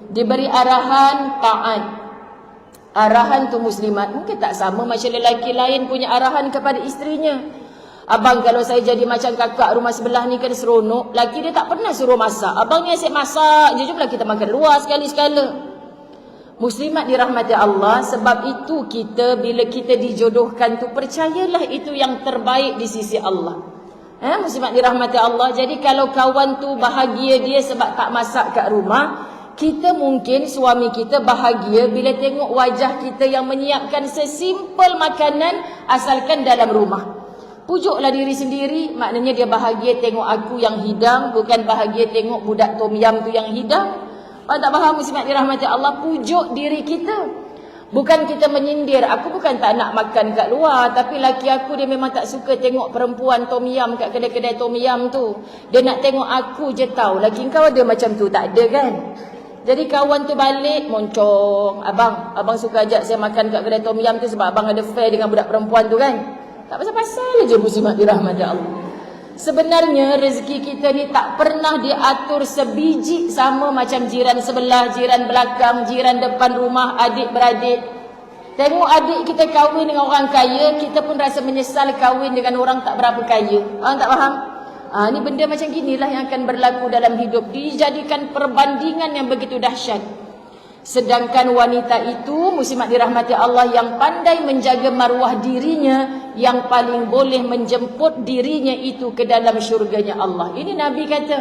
Diberi arahan, taat. Arahan tu muslimat mungkin tak sama macam lelaki lain punya arahan kepada isterinya. Abang, kalau saya jadi macam kakak rumah sebelah ni kan seronok. Laki dia tak pernah suruh masak. Abang ni asyik masak je, jomlah kita makan luar sekali-sekala. Muslimat dirahmati Allah, sebab itu kita bila kita dijodohkan tu, percayalah itu yang terbaik di sisi Allah. Muslimat dirahmati Allah. Jadi kalau kawan tu bahagia dia sebab tak masak kat rumah, kita mungkin suami kita bahagia bila tengok wajah kita yang menyiapkan sesimpel makanan asalkan dalam rumah. Pujuklah diri sendiri, maknanya dia bahagia tengok aku yang hidang, bukan bahagia tengok budak tom yam tu yang hidang. Tak faham muslimat dirahmati Allah, pujuk diri kita. Bukan kita menyindir, aku bukan tak nak makan kat luar, tapi laki aku dia memang tak suka tengok perempuan tom yam kat kedai-kedai tom yam tu. Dia nak tengok aku je tahu. Laki kau ada macam tu? Tak ada kan? Jadi kawan tu balik moncong, abang suka ajak saya makan kat kedai tom yam tu sebab abang ada affair dengan budak perempuan tu kan? Tak pasal-pasal je muslimat dirahmati Allah. Sebenarnya rezeki kita ni tak pernah diatur sebiji sama macam jiran sebelah, jiran belakang, jiran depan rumah, adik-beradik. Tengok adik kita kahwin dengan orang kaya, kita pun rasa menyesal kahwin dengan orang tak berapa kaya. Tak faham? Ni benda macam ginilah yang akan berlaku dalam hidup. Dijadikan perbandingan yang begitu dahsyat. Sedangkan wanita itu, muslimat dirahmati Allah, yang pandai menjaga maruah dirinya, yang paling boleh menjemput dirinya itu ke dalam syurganya Allah. Ini Nabi kata.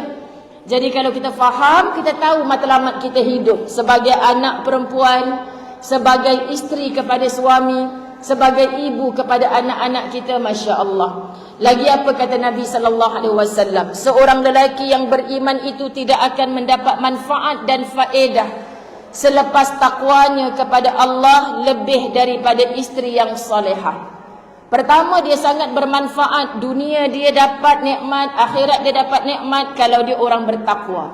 Jadi kalau kita faham, kita tahu matlamat kita hidup sebagai anak perempuan, sebagai isteri kepada suami, sebagai ibu kepada anak-anak kita, Masya Allah. Lagi apa kata Nabi SAW? Seorang lelaki yang beriman itu tidak akan mendapat manfaat dan faedah selepas takwanya kepada Allah lebih daripada isteri yang salihah. Pertama, dia sangat bermanfaat. Dunia dia dapat nikmat, akhirat dia dapat nikmat kalau dia orang bertakwa.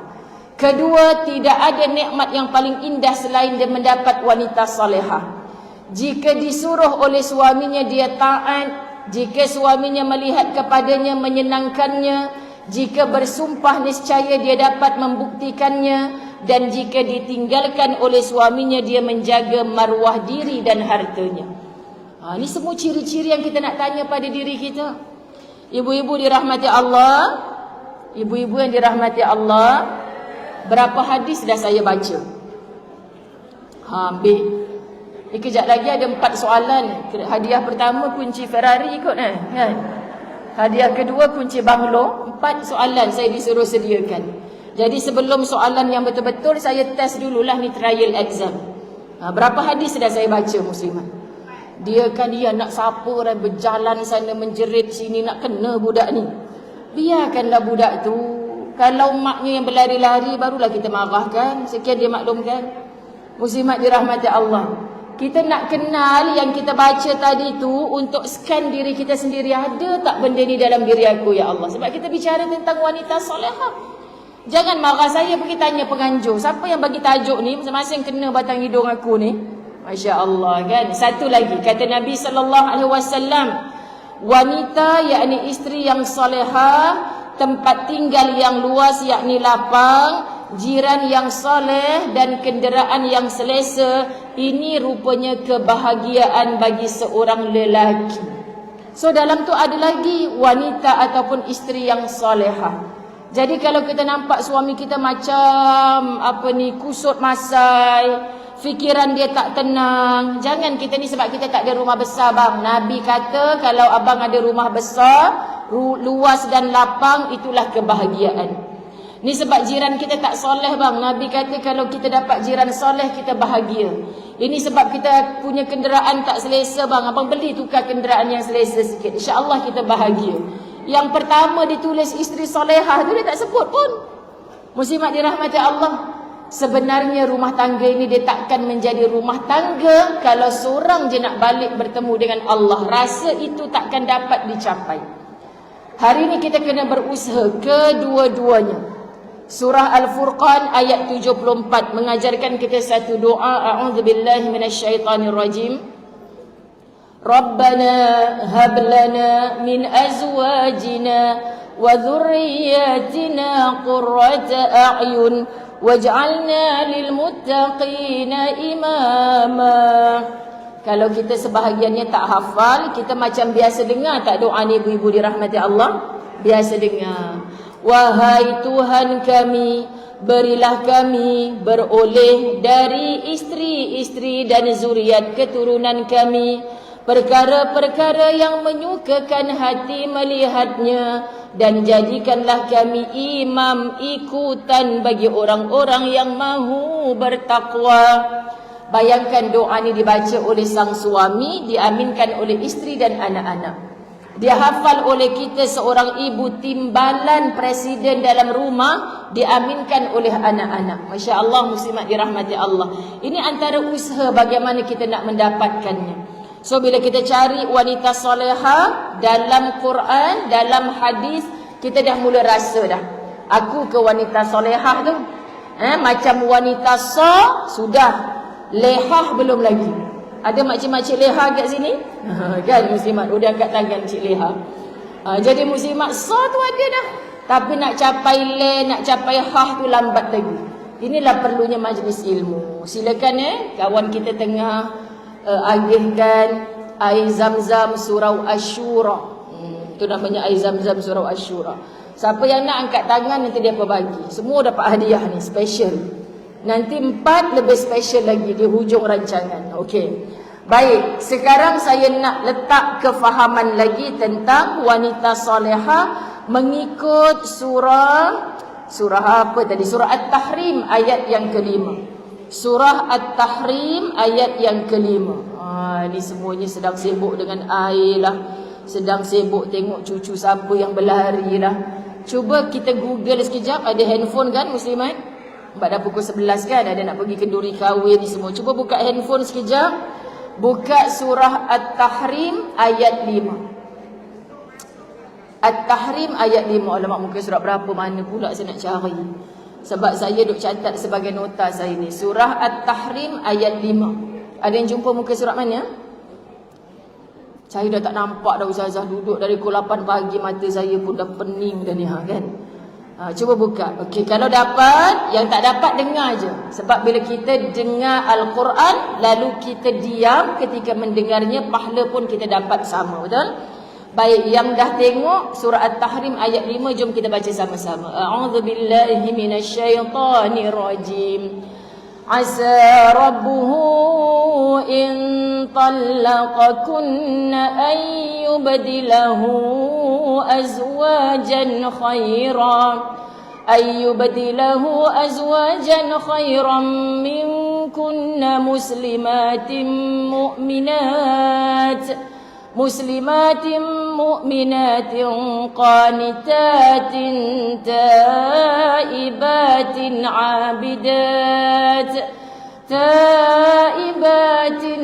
Kedua, tidak ada nikmat yang paling indah selain dia mendapat wanita salihah. Jika disuruh oleh suaminya dia taat, jika suaminya melihat kepadanya menyenangkannya, jika bersumpah niscaya dia dapat membuktikannya, dan jika ditinggalkan oleh suaminya dia menjaga maruah diri dan hartanya. Ini semua ciri-ciri yang kita nak tanya pada diri kita. Ibu-ibu dirahmati Allah, ibu-ibu yang dirahmati Allah, berapa hadis dah saya baca? Ambil. Kejap lagi ada 4 soalan. Hadiah pertama kunci Ferrari ikut kan? Hadiah kedua kunci banglo. 4 soalan saya disuruh sediakan. Jadi sebelum soalan yang betul-betul, saya test dululah ni trial exam. Berapa hadis dah saya baca muslimat. Dia nak siapa orang berjalan sana menjerit sini nak kena budak ni. Biarkanlah budak tu. Kalau maknya yang berlari-lari barulah kita marahkan. Sekian dia maklumkan. Muslimat dirahmati Allah. Kita nak kenal yang kita baca tadi tu untuk scan diri kita sendiri. Ada tak benda ni dalam diri aku ya Allah? Sebab kita bicara tentang wanita solehah. Jangan marah saya pergi tanya penganjur. Siapa yang bagi tajuk ni? Masing-masing kena batang hidung aku ni. Masya Allah kan. Satu lagi kata Nabi SAW, wanita yakni isteri yang solehah, tempat tinggal yang luas yakni lapang, jiran yang soleh dan kenderaan yang selesa. Ini rupanya kebahagiaan bagi seorang lelaki. So dalam tu ada lagi wanita ataupun isteri yang solehah. Jadi kalau kita nampak suami kita macam kusut masai, fikiran dia tak tenang, jangan kita ni sebab kita tak ada rumah besar bang. Nabi kata kalau abang ada rumah besar, luas dan lapang, itulah kebahagiaan. Ni sebab jiran kita tak soleh bang. Nabi kata kalau kita dapat jiran soleh, kita bahagia. Ini sebab kita punya kenderaan tak selesa bang. Abang beli tukar kenderaan yang selesa sikit, InsyaAllah kita bahagia. Yang pertama ditulis isteri solehah tu dia tak sebut pun. Muslimat dirahmati Allah. Sebenarnya rumah tangga ini dia takkan menjadi rumah tangga kalau seorang je nak balik bertemu dengan Allah. Rasa itu takkan dapat dicapai. Hari ini kita kena berusaha kedua-duanya. Surah Al-Furqan ayat 74 mengajarkan kita satu doa. A'udzubillahi minasyaitanirrajim. Rabbana hab lana min azwajina wa dhurriyyatina qurrata a'yun waj'alna lil muttaqina imama. Kalau kita sebahagiannya tak hafal, kita macam biasa dengar tak doa ni ibu-ibu dirahmati Allah? Biasa dengar. Wahai Tuhan kami, berilah kami beroleh dari isteri-isteri dan zuriat keturunan kami perkara-perkara yang menyukakan hati melihatnya, dan jadikanlah kami imam ikutan bagi orang-orang yang mahu bertakwa. Bayangkan doa ni dibaca oleh sang suami, diaminkan oleh isteri dan anak-anak. Dia hafal oleh kita seorang ibu, timbalan presiden dalam rumah diaminkan oleh anak-anak. Masya Allah, muslimat dirahmati Allah. Ini antara usaha bagaimana kita nak mendapatkannya. So bila kita cari wanita solehah dalam Quran, dalam hadis, kita dah mula rasa dah. Aku ke wanita solehah tu. Macam wanita sudah. Lehah belum lagi. Ada makcik-makcik leha kat sini? Kan muslimat, udah angkat tangan cik leha. Jadi muslimat tu ada dah. Tapi nak capai nak capai hah tu lambat lagi. Inilah perlunya majlis ilmu. Silakan kawan kita tengah agihkan air zam-zam surau Asyura. Itu namanya air zam-zam surau Asyura. Siapa yang nak angkat tangan nanti dia bagi. Semua dapat hadiah ni special. Nanti 4 lebih special lagi di hujung rancangan. Okey. Baik, sekarang saya nak letak kefahaman lagi tentang wanita solehah mengikut surah apa tadi? Surah At-Tahrim ayat yang ke-5. Surah At-Tahrim ayat yang ke-5. Ni semuanya sedang sibuk dengan air lah. Sedang sibuk tengok cucu siapa yang berlari lah. Cuba kita google sekejap. Ada handphone kan muslimat? Sebab dah pukul 11 kan, ada nak pergi kenduri kahwin ni semua. Cuba buka handphone sekejap. Buka surah At-Tahrim ayat 5. At-Tahrim ayat 5. Alamak, muka surat berapa mana pula saya nak cari. Sebab saya duk catat sebagai nota saya ni. Surah At-Tahrim ayat 5. Ada yang jumpa muka surat mana? Saya dah tak nampak dah ustazah. Duduk dari pukul 8 pagi, mata saya pun dah pening dah ni kan. Cuba buka. Okey, kalau dapat, yang tak dapat dengar je. Sebab bila kita dengar Al-Quran, lalu kita diam ketika mendengarnya, pahala pun kita dapat sama, betul? Baik, yang dah tengok surah At-Tahrim ayat 5, jom kita baca sama-sama. A'udzubillahi minasyaitanirrajim. Asa rabbuhu in talaqakunna an yubdilahu azwajan khaira أن يبدله أزواجا خيرا منكن مسلمات مؤمنات قانتات تائبات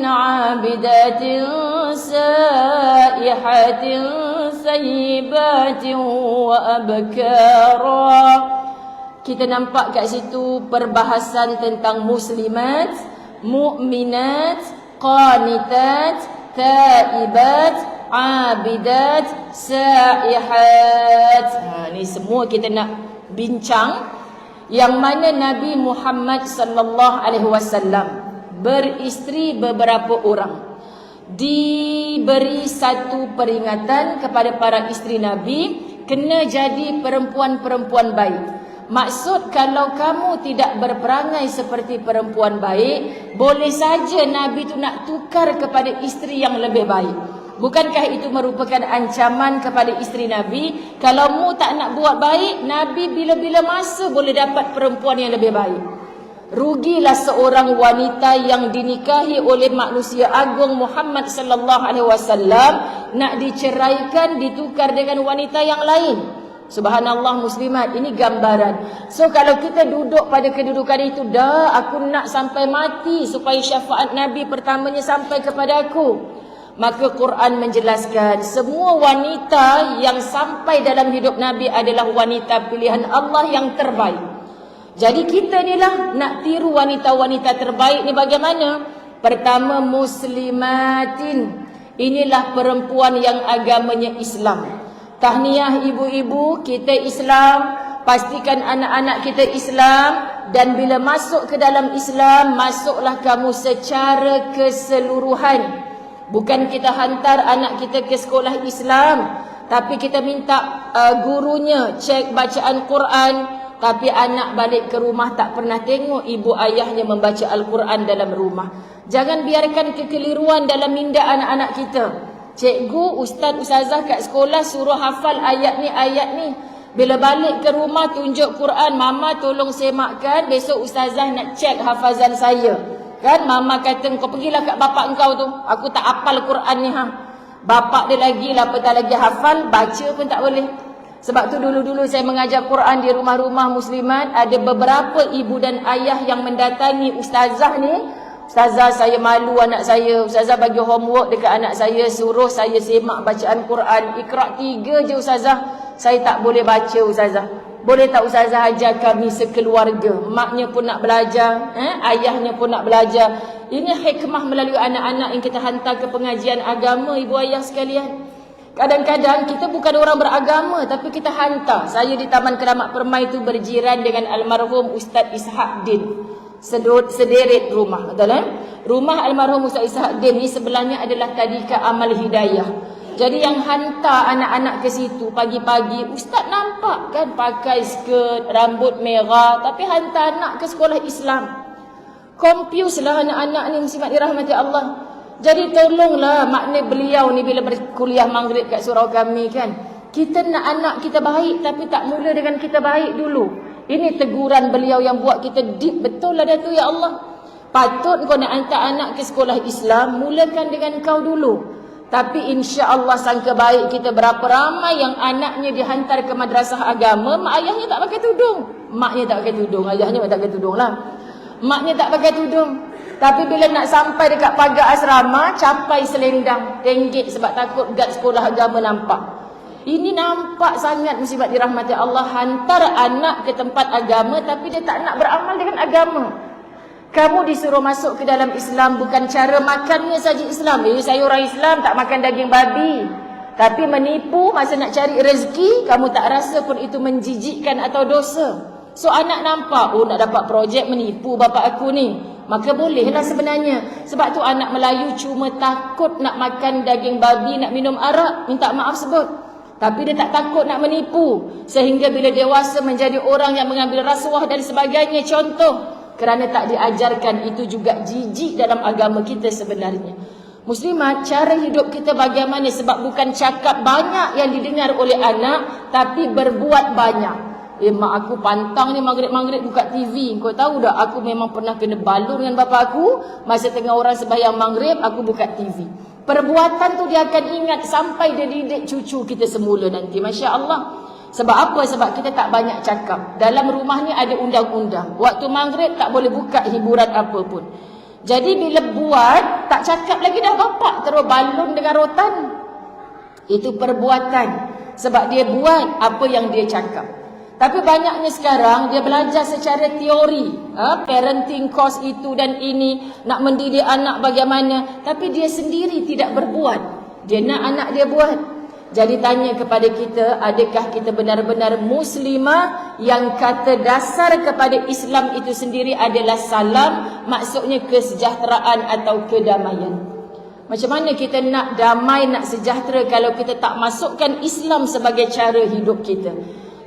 عابدات سائحات ثيبات وأبكارا. Kita nampak kat situ perbahasan tentang muslimat, mukminat, qanitat, taibat, abidat, saihat. Ni semua kita nak bincang, yang mana Nabi Muhammad sallallahu alaihi wasallam beristeri beberapa orang. Diberi satu peringatan kepada para isteri Nabi, kena jadi perempuan-perempuan baik. Maksud, kalau kamu tidak berperangai seperti perempuan baik, boleh saja Nabi tu nak tukar kepada isteri yang lebih baik. Bukankah itu merupakan ancaman kepada isteri Nabi? Kalau mu tak nak buat baik, Nabi bila-bila masa boleh dapat perempuan yang lebih baik. Rugilah seorang wanita yang dinikahi oleh manusia agung Muhammad sallallahu alaihi wasallam nak diceraikan, ditukar dengan wanita yang lain. Subhanallah muslimat, ini gambaran. So kalau kita duduk pada kedudukan itu, dah aku nak sampai mati supaya syafaat Nabi pertamanya sampai kepada aku, maka Quran menjelaskan semua wanita yang sampai dalam hidup Nabi adalah wanita pilihan Allah yang terbaik. Jadi kita ni lah nak tiru wanita-wanita terbaik ni bagaimana? Pertama, muslimatin. Inilah perempuan yang agamanya Islam. Tahniah ibu-ibu, kita Islam, pastikan anak-anak kita Islam, dan bila masuk ke dalam Islam, masuklah kamu secara keseluruhan. Bukan kita hantar anak kita ke sekolah Islam, tapi kita minta gurunya cek bacaan Quran, tapi anak balik ke rumah tak pernah tengok ibu ayahnya membaca Al-Quran dalam rumah. Jangan biarkan kekeliruan dalam minda anak-anak kita. Cikgu, ustaz, ustazah kat sekolah suruh hafal ayat ni. Bila balik ke rumah tunjuk Quran, mama tolong semakkan, besok ustazah nak cek hafazan saya. Kan mama kata, kau pergilah kat bapak engkau tu, aku tak hafal Quran ni Bapak dia lagi lah, tak lagi hafal, baca pun tak boleh. Sebab tu dulu-dulu saya mengajar Quran di rumah-rumah muslimat, ada beberapa ibu dan ayah yang mendatangi ustazah ni. Ustazah, saya malu anak saya. Ustazah bagi homework dekat anak saya, suruh saya semak bacaan Quran. Iqra' 3 je ustazah. Saya tak boleh baca ustazah. Boleh tak ustazah ajar kami sekeluarga? Maknya pun nak belajar, ayahnya pun nak belajar. Ini hikmah melalui anak-anak yang kita hantar ke pengajian agama, ibu ayah sekalian. Kadang-kadang kita bukan orang beragama, tapi kita hantar. Saya di Taman Keramat Permai itu berjiran dengan almarhum Ustaz Ishaq Din. Sederet rumah, betul kan? Rumah almarhum Ustaz Ishaq Din ni sebelahnya adalah Tadika Amal Hidayah. Jadi yang hantar anak-anak ke situ pagi-pagi, ustaz nampak kan pakai skirt, rambut merah, tapi hantar anak ke sekolah Islam. Confuse lah anak-anak ni, muslimat dirahmati Allah. Jadi tolonglah makna beliau ni bila berkuliah maghrib kat surau kami kan. Kita nak anak kita baik, tapi tak mula dengan kita baik dulu. Ini teguran beliau yang buat kita deep betul lah Datuk, ya Allah. Patut kau nak hantar anak ke sekolah Islam, mulakan dengan kau dulu. Tapi insya-Allah sangka baik kita berapa ramai yang anaknya dihantar ke madrasah agama, mak ayahnya tak pakai tudung. Maknya tak pakai tudung, ayahnya tak pakai tudung lah. Maknya tak pakai tudung. Tapi bila nak sampai dekat pagar asrama, capai selendang, tenggek sebab takut guard sekolah agama nampak. Ini nampak sangat musibah dirahmati Allah, hantar anak ke tempat agama tapi dia tak nak beramal dengan agama. Kamu disuruh masuk ke dalam Islam bukan cara makannya saja Islam. Saya orang Islam tak makan daging babi. Tapi menipu masa nak cari rezeki, kamu tak rasa pun itu menjijikkan atau dosa. So anak nampak, oh nak dapat projek menipu bapak aku ni, maka bolehlah sebenarnya. Sebab tu anak Melayu cuma takut nak makan daging babi, nak minum arak, minta maaf sebut. Tapi dia tak takut nak menipu. Sehingga bila dewasa menjadi orang yang mengambil rasuah dan sebagainya, contoh. Kerana tak diajarkan, itu juga jijik dalam agama kita sebenarnya. Muslimat, cara hidup kita bagaimana? Sebab bukan cakap banyak yang didengar oleh anak, tapi berbuat banyak. Mak aku pantang ni maghrib-maghrib buka TV. Kau tahu tak, aku memang pernah kena balur dengan bapa aku. Masa tengah orang sembahyang maghrib, aku buka TV. Perbuatan tu dia akan ingat sampai dia didik cucu kita semula nanti. Masya Allah. Sebab apa? Sebab kita tak banyak cakap. Dalam rumah ni ada undang-undang. Waktu maghrib tak boleh buka hiburan apa pun. Jadi bila buat, tak cakap lagi dah bapak. Terus balon dengan rotan. Itu perbuatan. Sebab dia buat apa yang dia cakap. Tapi banyaknya sekarang, dia belajar secara teori. Parenting course itu dan ini. Nak mendidik anak bagaimana. Tapi dia sendiri tidak berbuat. Dia nak anak dia buat. Jadi tanya kepada kita, adakah kita benar-benar muslimah yang kata dasar kepada Islam itu sendiri adalah salam, maksudnya kesejahteraan atau kedamaian. Macam mana kita nak damai, nak sejahtera kalau kita tak masukkan Islam sebagai cara hidup kita?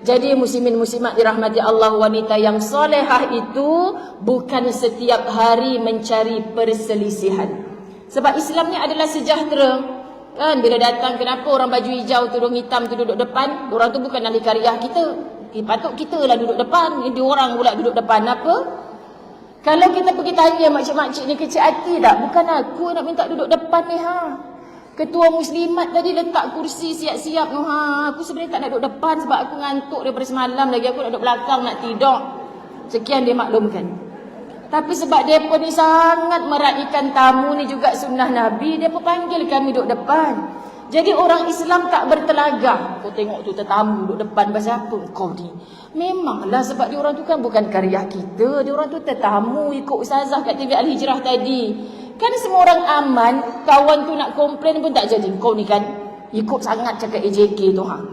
Jadi muslimin muslimat dirahmati Allah, wanita yang solehah itu bukan setiap hari mencari perselisihan. Sebab Islam ni adalah sejahtera. Kan bila datang, kenapa orang baju hijau tudung hitam tu duduk depan? Orang tu bukan ahli karyah kita. Patut kita lah duduk depan. Dia orang pula duduk depan. Apa? Kalau kita pergi tanya makcik-makcik ni kecil hati tak? Bukan aku nak minta duduk depan ni Ketua muslimat tadi letak kursi siap-siap tu aku sebenarnya tak nak duduk depan sebab aku ngantuk daripada semalam lagi. Aku nak duduk belakang nak tidur. Sekian dia maklumkan. Tapi sebab mereka ni sangat meraihkan tamu ni juga sunnah Nabi, mereka panggil kami duduk depan. Jadi orang Islam tak bertelagah. Kau tengok tu tetamu duduk depan pasal apa? Kau ni. Memanglah sebab dia orang tu kan bukan karya kita. Dia orang tu tetamu ikut ustazah kat TV Al-Hijrah tadi. Kan semua orang aman, kawan tu nak komplain pun tak jadi. Kau ni kan ikut sangat cakap AJK tu kan?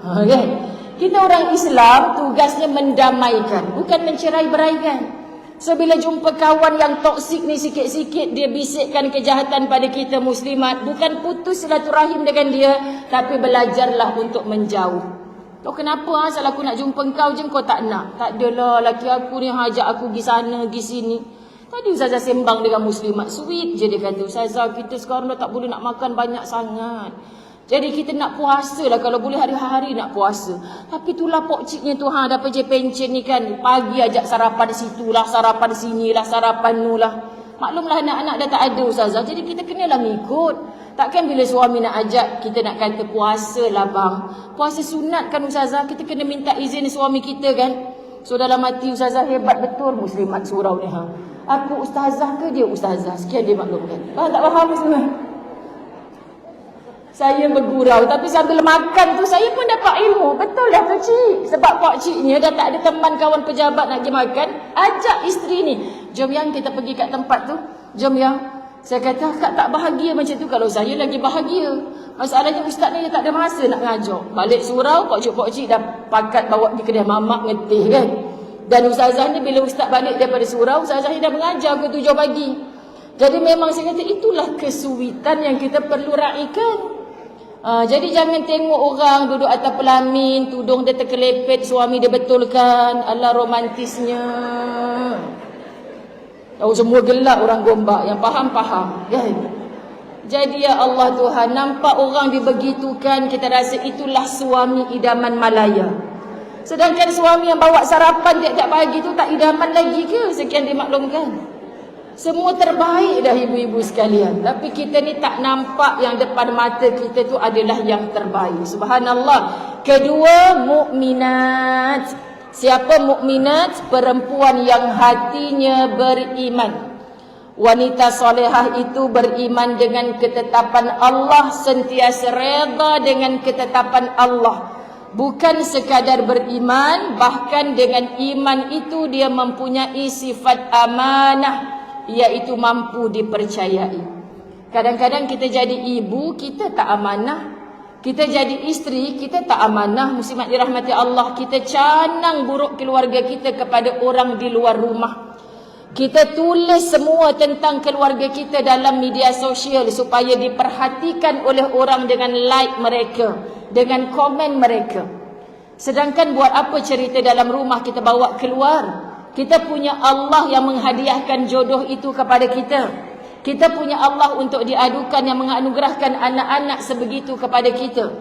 Kita orang Islam tugasnya mendamaikan, bukan mencerai-beraikan. So bila jumpa kawan yang toksik ni sikit-sikit dia bisikkan kejahatan pada kita muslimat, bukan putus silaturahim dengan dia, tapi belajarlah untuk menjauh. Kau kenapa asal aku nak jumpa kau je kau tak nak? Tak adalah, laki aku ni ajak aku pergi sana pergi sini. Tadi ustazah sembang dengan muslimat, sweet je dia kata, ustazah kita sekarang dah tak boleh nak makan banyak sangat. Jadi kita nak puasa lah, kalau boleh hari-hari nak puasa. Tapi itulah pokciknya tu dapat je pencen ni kan. Pagi ajak sarapan di situ lah, sarapan di sini lah, sarapan nu lah. Maklumlah anak-anak dah tak ada ustazah. Jadi kita kenalah ngikut. Takkan bila suami nak ajak kita nak kata puasa lah bang. Puasa sunat kan ustazah, kita kena minta izin suami kita kan. So dalam hati ustazah hebat betul muslimat surau ni Aku ustazah ke dia ustazah? Sekian dia maklumkan. Tak faham semua. Saya bergurau, tapi sambil makan tu saya pun dapat ilmu. Betul dah tu cik. Sebab pak ciknya dah tak ada teman kawan pejabat nak pergi makan, ajak isteri ni, jom yang kita pergi kat tempat tu. Jom yang. Saya kata kak tak bahagia macam tu. Kalau saya lagi bahagia. Masalahnya ustaz ni dia tak ada masa nak ngajak. Balik surau, pak cik dah pakat bawa pergi kedai mamak ngetih kan. Dan ustazah ni bila ustaz balik daripada surau, ustazah ni dah mengajar ke 7 pagi. Jadi memang saya kata itulah kesuitan yang kita perlu raikan. Jadi jangan tengok orang duduk atas pelamin, tudung dia terkelepet, suami dia betulkan. Alah romantisnya. Tahu semua gelap orang Gombak, yang faham-faham kan. Jadi ya Allah Tuhan, nampak orang dibegitukan, kita rasa itulah suami idaman Malaya. Sedangkan suami yang bawa sarapan tiap-tiap pagi tu tak idaman lagi ke? Sekian dimaklumkan. Semua terbaik dah ibu-ibu sekalian. Tapi kita ni tak nampak yang depan mata kita tu adalah yang terbaik. Subhanallah. Kedua, mukminat. Siapa mukminat? Perempuan yang hatinya beriman. Wanita solehah itu beriman dengan ketetapan Allah, sentiasa reda dengan ketetapan Allah. Bukan sekadar beriman, bahkan dengan iman itu dia mempunyai sifat amanah, iaitu mampu dipercayai. Kadang-kadang kita jadi ibu, kita tak amanah. Kita jadi isteri, kita tak amanah. Muslimat dirahmati Allah, kita canang buruk keluarga kita kepada orang di luar rumah. Kita tulis semua tentang keluarga kita dalam media sosial supaya diperhatikan oleh orang dengan like mereka, dengan komen mereka. Sedangkan buat apa cerita dalam rumah kita bawa keluar? Kita punya Allah yang menghadiahkan jodoh itu kepada kita. Kita punya Allah untuk diadukan yang menganugerahkan anak-anak sebegitu kepada kita.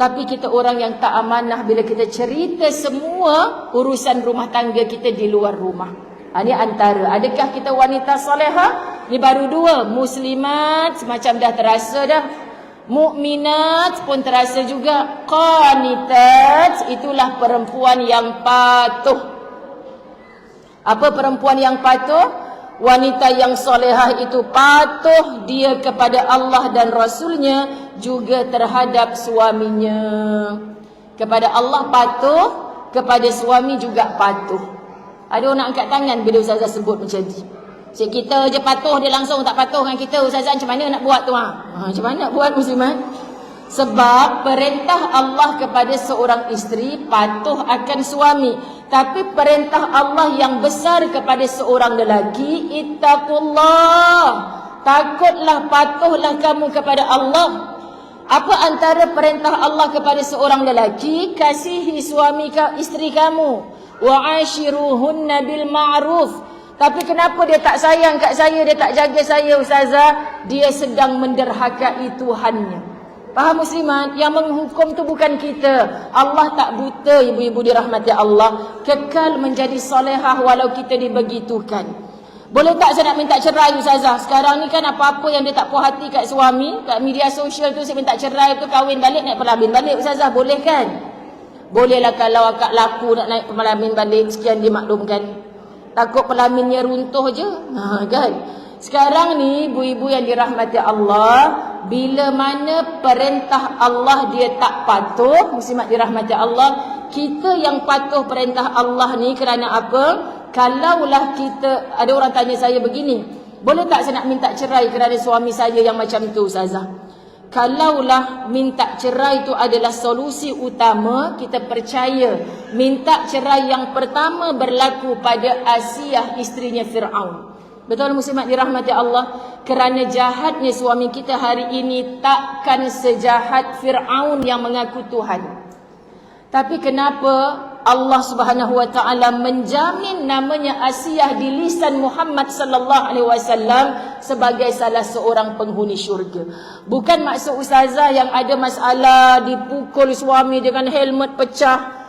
Tapi kita orang yang tak amanah bila kita cerita semua urusan rumah tangga kita di luar rumah. Ini antara. Adakah kita wanita salihah? Ini baru dua. Muslimat semacam dah terasa dah. Mukminat pun terasa juga. Qanitat, itulah perempuan yang patuh. Apa perempuan yang patuh? Wanita yang solehah itu patuh dia kepada Allah dan Rasulnya, juga terhadap suaminya. Kepada Allah patuh, kepada suami juga patuh. Ada orang nak angkat tangan bila Ustazah sebut macam ni. Kita je patuh, dia langsung tak patuh dengan kita. Ustazah macam mana nak buat tu? Macam mana nak buat muslimat? Sebab perintah Allah kepada seorang isteri patuh akan suami. Tapi perintah Allah yang besar kepada seorang lelaki, ittaqullah. Takutlah, patuhlah kamu kepada Allah. Apa antara perintah Allah kepada seorang lelaki? Kasihi suami isteri kamu. Wa'ashiruhunna bil ma'ruf. Tapi kenapa dia tak sayang kat saya, dia tak jaga saya, Ustazah? Dia sedang menderhakai Tuhannya. Faham muslimat? Yang menghukum tu bukan kita. Allah tak buta, ibu-ibu dirahmati Allah. Kekal menjadi solehah walau kita dibegitukan. Boleh tak saya nak minta cerai, Ustazah? Sekarang ni kan apa-apa yang dia tak puas hati kat suami, kat media sosial tu saya minta cerai tu, kahwin balik, naik pelamin balik, Ustazah. Boleh kan? Bolehlah kalau akak laku nak naik pelamin balik, sekian dimaklumkan. Takut pelaminnya runtuh je. Kan? Sekarang ni ibu-ibu yang dirahmati Allah, bila mana perintah Allah dia tak patuh, muslimat dirahmati Allah, kita yang patuh perintah Allah ni kerana apa? Kalaulah kita, ada orang tanya saya begini, boleh tak saya nak minta cerai kerana suami saya yang macam tu, Ustazah? Kalaulah minta cerai itu adalah solusi utama, kita percaya minta cerai yang pertama berlaku pada Asiyah, isterinya Fir'aun. Betul muslimat dirahmati Allah? Kerana jahatnya suami kita hari ini takkan sejahat Fir'aun yang mengaku Tuhan. Tapi kenapa Allah Subhanahu wa taala menjamin namanya Asiyah di lisan Muhammad sallallahu alaihi wasallam sebagai salah seorang penghuni syurga? Bukan maksud Ustazah yang ada masalah dipukul suami dengan helmet pecah,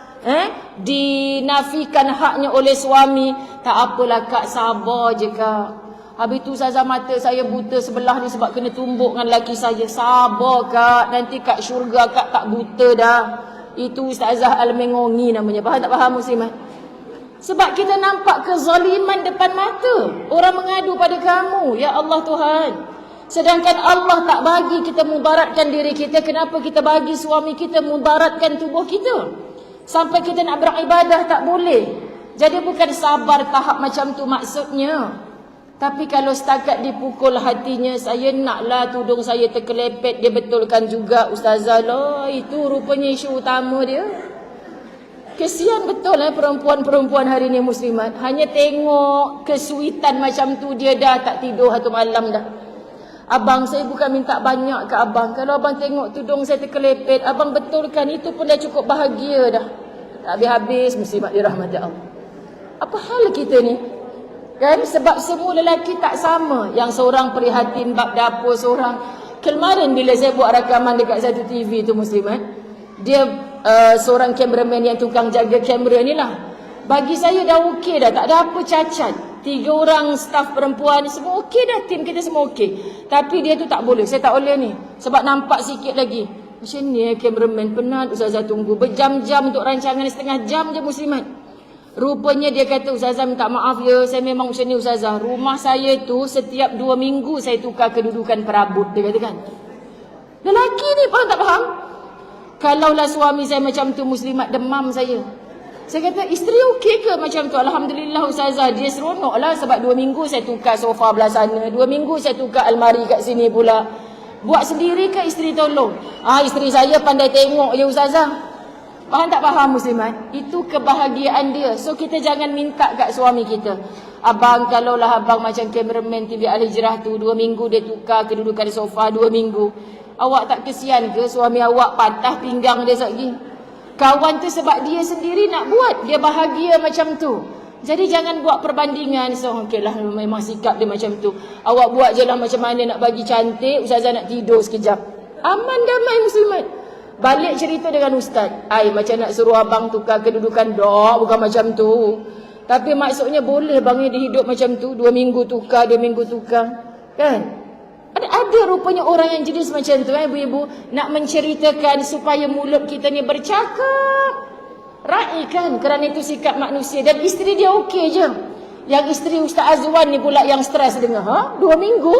dinafikan haknya oleh suami. Tak apalah kak, sabar je kak. Habis tu Ustazah mata saya buta sebelah ni sebab kena tumbuk dengan laki saya. Sabar kak, nanti kat syurga kak tak buta dah. Itu Ustazah Al-Mengongi namanya. Faham tak faham muslimat? Sebab kita nampak kezaliman depan mata. Orang mengadu pada kamu, ya Allah Tuhan. Sedangkan Allah tak bagi kita mudaratkan diri kita. Kenapa kita bagi suami kita mudaratkan tubuh kita? Sampai kita nak beribadah tak boleh. Jadi bukan sabar tahap macam tu maksudnya. Tapi kalau setakat dipukul hatinya, saya naklah tudung saya terkelepet, dia betulkan juga Ustazah lah. Itu rupanya isu utama dia. Kesian betul perempuan-perempuan hari ni muslimat. Hanya tengok kesuitan macam tu dia dah tak tidur satu malam dah. Abang, saya bukan minta banyak ke abang. Kalau abang tengok tudung saya terkelepet, abang betulkan, itu pun dah cukup bahagia dah. Tak habis-habis muslimat dirahmati Allah. Apa hal kita ni? Kan? Sebab semua lelaki tak sama. Yang seorang prihatin bab dapur, seorang. Kemarin bila saya buat rakaman dekat satu TV tu muslimat, dia seorang kameraman yang tukang jaga kamera ni lah. Bagi saya dah okey dah, tak ada apa cacat. 3 orang staf perempuan semua okey dah, tim kita semua okey. Tapi dia tu tak boleh, saya tak boleh ni. Sebab nampak sikit lagi. Macam ni kameraman penat, Ustazah tunggu berjam-jam untuk rancangan, setengah jam je muslimat. Rupanya dia kata, Ustazah minta maaf ya, saya memang macam ni Ustazah. Rumah saya tu setiap 2 minggu saya tukar kedudukan perabot, dia katakan. Lelaki ni faham tak faham? Kalaulah suami saya macam tu muslimat, demam saya. Saya kata, isteri okey ke macam tu? Alhamdulillah Ustazah, dia seronok lah sebab 2 minggu saya tukar sofa belah sana, 2 minggu saya tukar almari kat sini pula. Buat sendiri ke isteri tolong? Isteri saya pandai tengok je Ustazah. Faham tak faham muslimat? Itu kebahagiaan dia. So kita jangan minta kat suami kita, abang kalaulah abang macam kameraman TV Al-Hijrah tu, 2 minggu dia tukar kedudukan sofa 2 minggu. Awak tak kesian ke suami awak patah pinggang dia lagi? Kawan tu sebab dia sendiri nak buat, dia bahagia macam tu. Jadi jangan buat perbandingan. So okeylah, memang sikap dia macam tu, awak buat je lah macam mana nak bagi cantik, Ustazah nak tidur sekejap. Aman damai muslimat. Balik cerita dengan ustaz. Macam nak suruh abang tukar kedudukan. Dok, bukan macam tu. Tapi maksudnya boleh bang dia hidup macam tu. 2 minggu tukar, 2 minggu tukar. Kan? Ada rupanya orang yang jenis macam tu, ibu-ibu. Nak menceritakan supaya mulut kita ni bercakap. Ra'i kan? Kerana itu sikap manusia. Dan isteri dia okey je. Yang isteri Ustaz Azwan ni pula yang stres dengar. 2 minggu?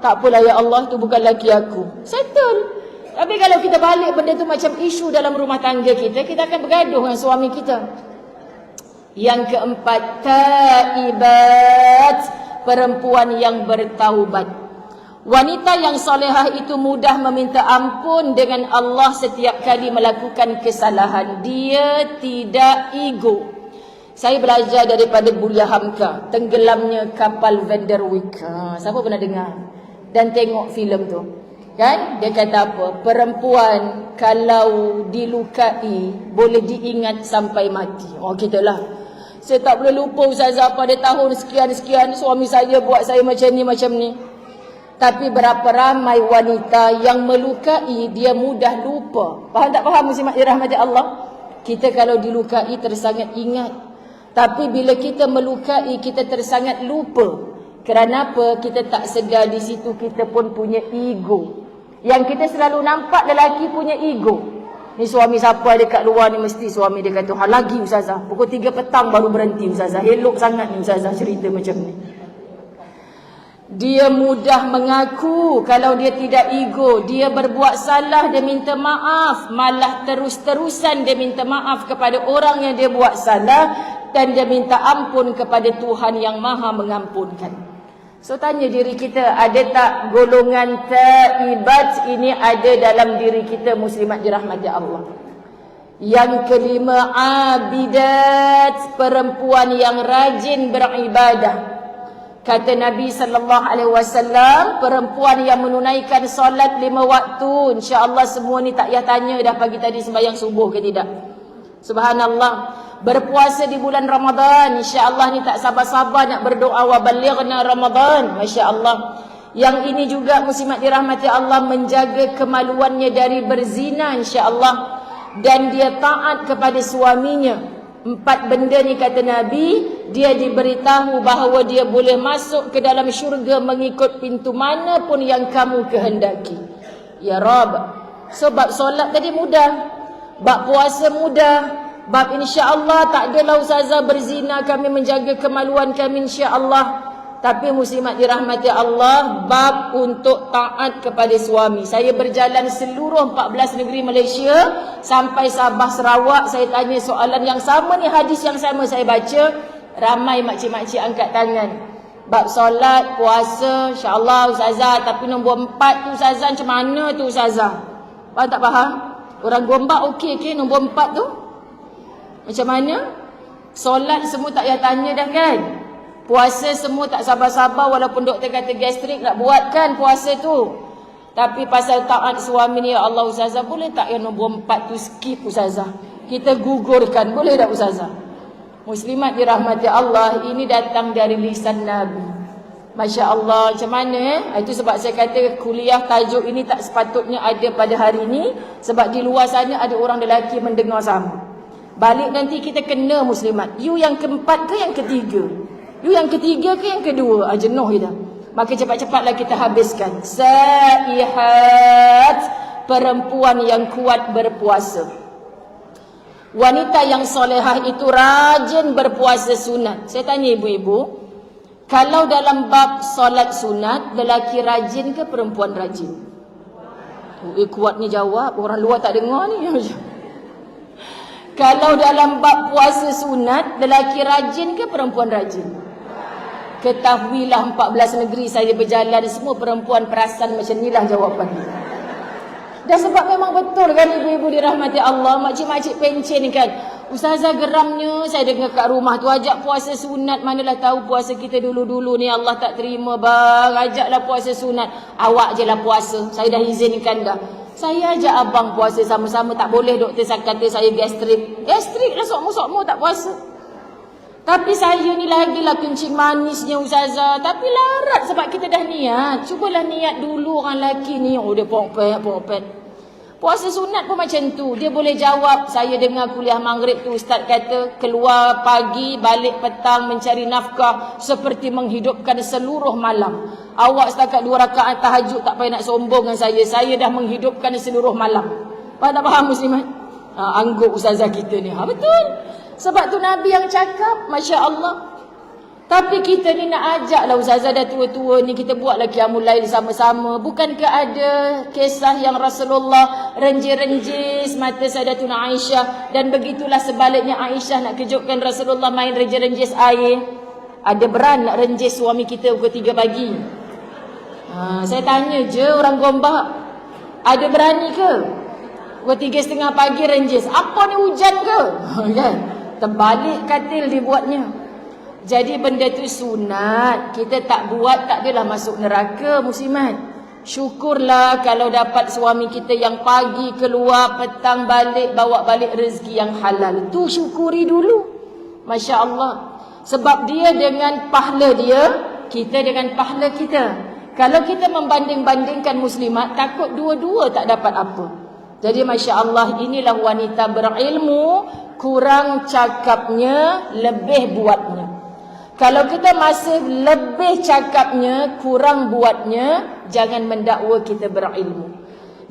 Tak apalah ya Allah, tu bukan laki aku. Settle. Tapi kalau kita balik benda tu macam isu dalam rumah tangga kita, kita akan bergaduh dengan suami kita. Yang keempat, taibat, perempuan yang bertaubat. Wanita yang solehah itu mudah meminta ampun dengan Allah setiap kali melakukan kesalahan. Dia tidak ego. Saya belajar daripada Bulia Hamka, Tenggelamnya Kapal Van der Wijk. Siapa pernah dengar? Dan tengok filem tu. Kan? Dia kata apa? Perempuan kalau dilukai boleh diingat sampai mati. Kita lah. Saya tak boleh lupa Ustazah pada tahun sekian-sekian suami saya buat saya macam ni. Tapi berapa ramai wanita yang melukai dia mudah lupa. Faham tak faham muslimat dirahmati Allah? Kita kalau dilukai tersangat ingat. Tapi bila kita melukai kita tersangat lupa. Kerana apa? Kita tak sedar di situ kita pun punya ego. Yang kita selalu nampak lelaki punya ego. Ni suami siapa dekat luar ni mesti suami dia kata, lagi Ustazah. Pukul 3 petang baru berhenti Ustazah. Elok sangat ni Ustazah cerita macam ni. Dia mudah mengaku kalau dia tidak ego. Dia berbuat salah, dia minta maaf. Malah terus-terusan dia minta maaf kepada orang yang dia buat salah. Dan dia minta ampun kepada Tuhan yang maha mengampunkan. So tanya diri kita, ada tak golongan taibat ini ada dalam diri kita muslimat dirahmati Allah? Yang kelima, abidat, perempuan yang rajin beribadah. Kata Nabi SAW, perempuan yang menunaikan solat 5 waktu, insya-Allah semua ni tak payah tanya dah pagi tadi sembahyang subuh ke tidak. Subhanallah. Berpuasa di bulan Ramadan, insya-Allah ni tak sabar-sabar nak berdoa wa balighna Ramadan, masya-Allah. Yang ini juga muslimat dirahmati Allah menjaga kemaluannya dari berzina, insya-Allah. Dan dia taat kepada suaminya. 4 benda ni kata Nabi, dia diberitahu bahawa dia boleh masuk ke dalam syurga mengikut pintu mana pun yang kamu kehendaki. Ya Rabb. So bab solat tadi mudah, bab puasa mudah, bab insya-Allah tak adalah Ustazah berzina, kami menjaga kemaluan kami insya-Allah. Tapi muslimat dirahmati Allah, bab untuk taat kepada suami. Saya berjalan seluruh 14 negeri Malaysia sampai Sabah, Sarawak. Saya tanya soalan yang sama ni, hadis yang sama saya baca. Ramai makcik-makcik angkat tangan. Bab solat, puasa, insya-Allah Ustazah. Tapi nombor 4 tu Ustazah macam mana tu Ustazah? Faham tak faham? Orang Gombak okey ke nombor 4 tu? Macam mana? Solat semua tak payah tanya dah kan? Puasa semua tak sabar-sabar walaupun doktor kata gastrik nak buat kan puasa tu. Tapi pasal taat suami ni, ya Allah Ustazah, boleh tak yang nombor 4 tu skip Ustazah? Kita gugurkan, boleh tak Ustazah? Muslimat dirahmati Allah, ini datang dari lisan Nabi. Masya Allah, macam mana Itu sebab saya kata kuliah tajuk ini tak sepatutnya ada pada hari ini. Sebab di luar sana ada orang lelaki mendengar sama. Balik nanti kita kena muslimat. You yang keempat ke yang ketiga? You yang ketiga ke yang kedua? Jenuh kita. Maka cepat-cepatlah kita habiskan. Saihat, perempuan yang kuat berpuasa. Wanita yang solehah itu rajin berpuasa sunat. Saya tanya ibu-ibu, kalau dalam bab solat sunat, lelaki rajin ke perempuan rajin? Kuatnya jawab, orang luar tak dengar ni. Kalau dalam bab puasa sunat, lelaki rajin ke perempuan rajin? Ketahuilah 14 negeri saya berjalan, semua perempuan perasan macam inilah jawapannya. Dan sebab memang betul kan ibu-ibu dirahmati Allah, makcik-makcik pencen ni kan. Ustazah geramnya saya dengar kat rumah tu ajak puasa sunat, manalah tahu puasa kita dulu-dulu ni Allah tak terima bang, ajaklah puasa sunat. Awak je lah puasa, saya dah izinkan dah. Saya ajak abang puasa sama-sama, tak boleh doktor saya kata saya gastrik. Gastrik lah sokmo-sokmo tak puasa. Tapi saya ni lagilah kencing manisnya Ustazah. Tapi larat sebab kita dah niat. Cubalah niat dulu orang lelaki ni. Oh dia pokpet. Puasa sunat pun macam tu. Dia boleh jawab, saya dengar kuliah maghrib tu ustaz kata keluar pagi, balik petang mencari nafkah seperti menghidupkan seluruh malam. Awak setakat 2 rakaat tahajud tak payah nak sombong dengan saya. Saya dah menghidupkan seluruh malam. Faham tak faham muslimat? Angguk ustazah kita ni. Betul. Sebab tu Nabi yang cakap, Masya Allah. Tapi kita ni nak ajaklah ustazah dah tua-tua ni, kita buatlah qiyamul lail sama-sama. Bukankah ada kisah yang Rasulullah renjis-renjis mata Sayyidatuna Aisyah, dan begitulah sebaliknya Aisyah nak kejutkan Rasulullah main renjis-renjis air. Ada beran nak renjis suami kita pukul 3 pagi? Saya tanya je orang Gombak, ada berani ke? Pukul 3:30 pagi renjis. Apa ni, hujan ke? Kan? Terbalik katil dibuatnya. Jadi benda tu sunat. Kita tak buat, tak adalah masuk neraka muslimat. Syukurlah kalau dapat suami kita yang pagi keluar, petang balik, bawa balik rezeki yang halal. Tu syukuri dulu. Masya Allah. Sebab dia dengan pahala dia, kita dengan pahala kita. Kalau kita membanding-bandingkan muslimat, takut dua-dua tak dapat apa. Jadi Masya Allah, inilah wanita berilmu, kurang cakapnya, lebih buatnya. Kalau kita masih lebih cakapnya, kurang buatnya, jangan mendakwa kita berilmu.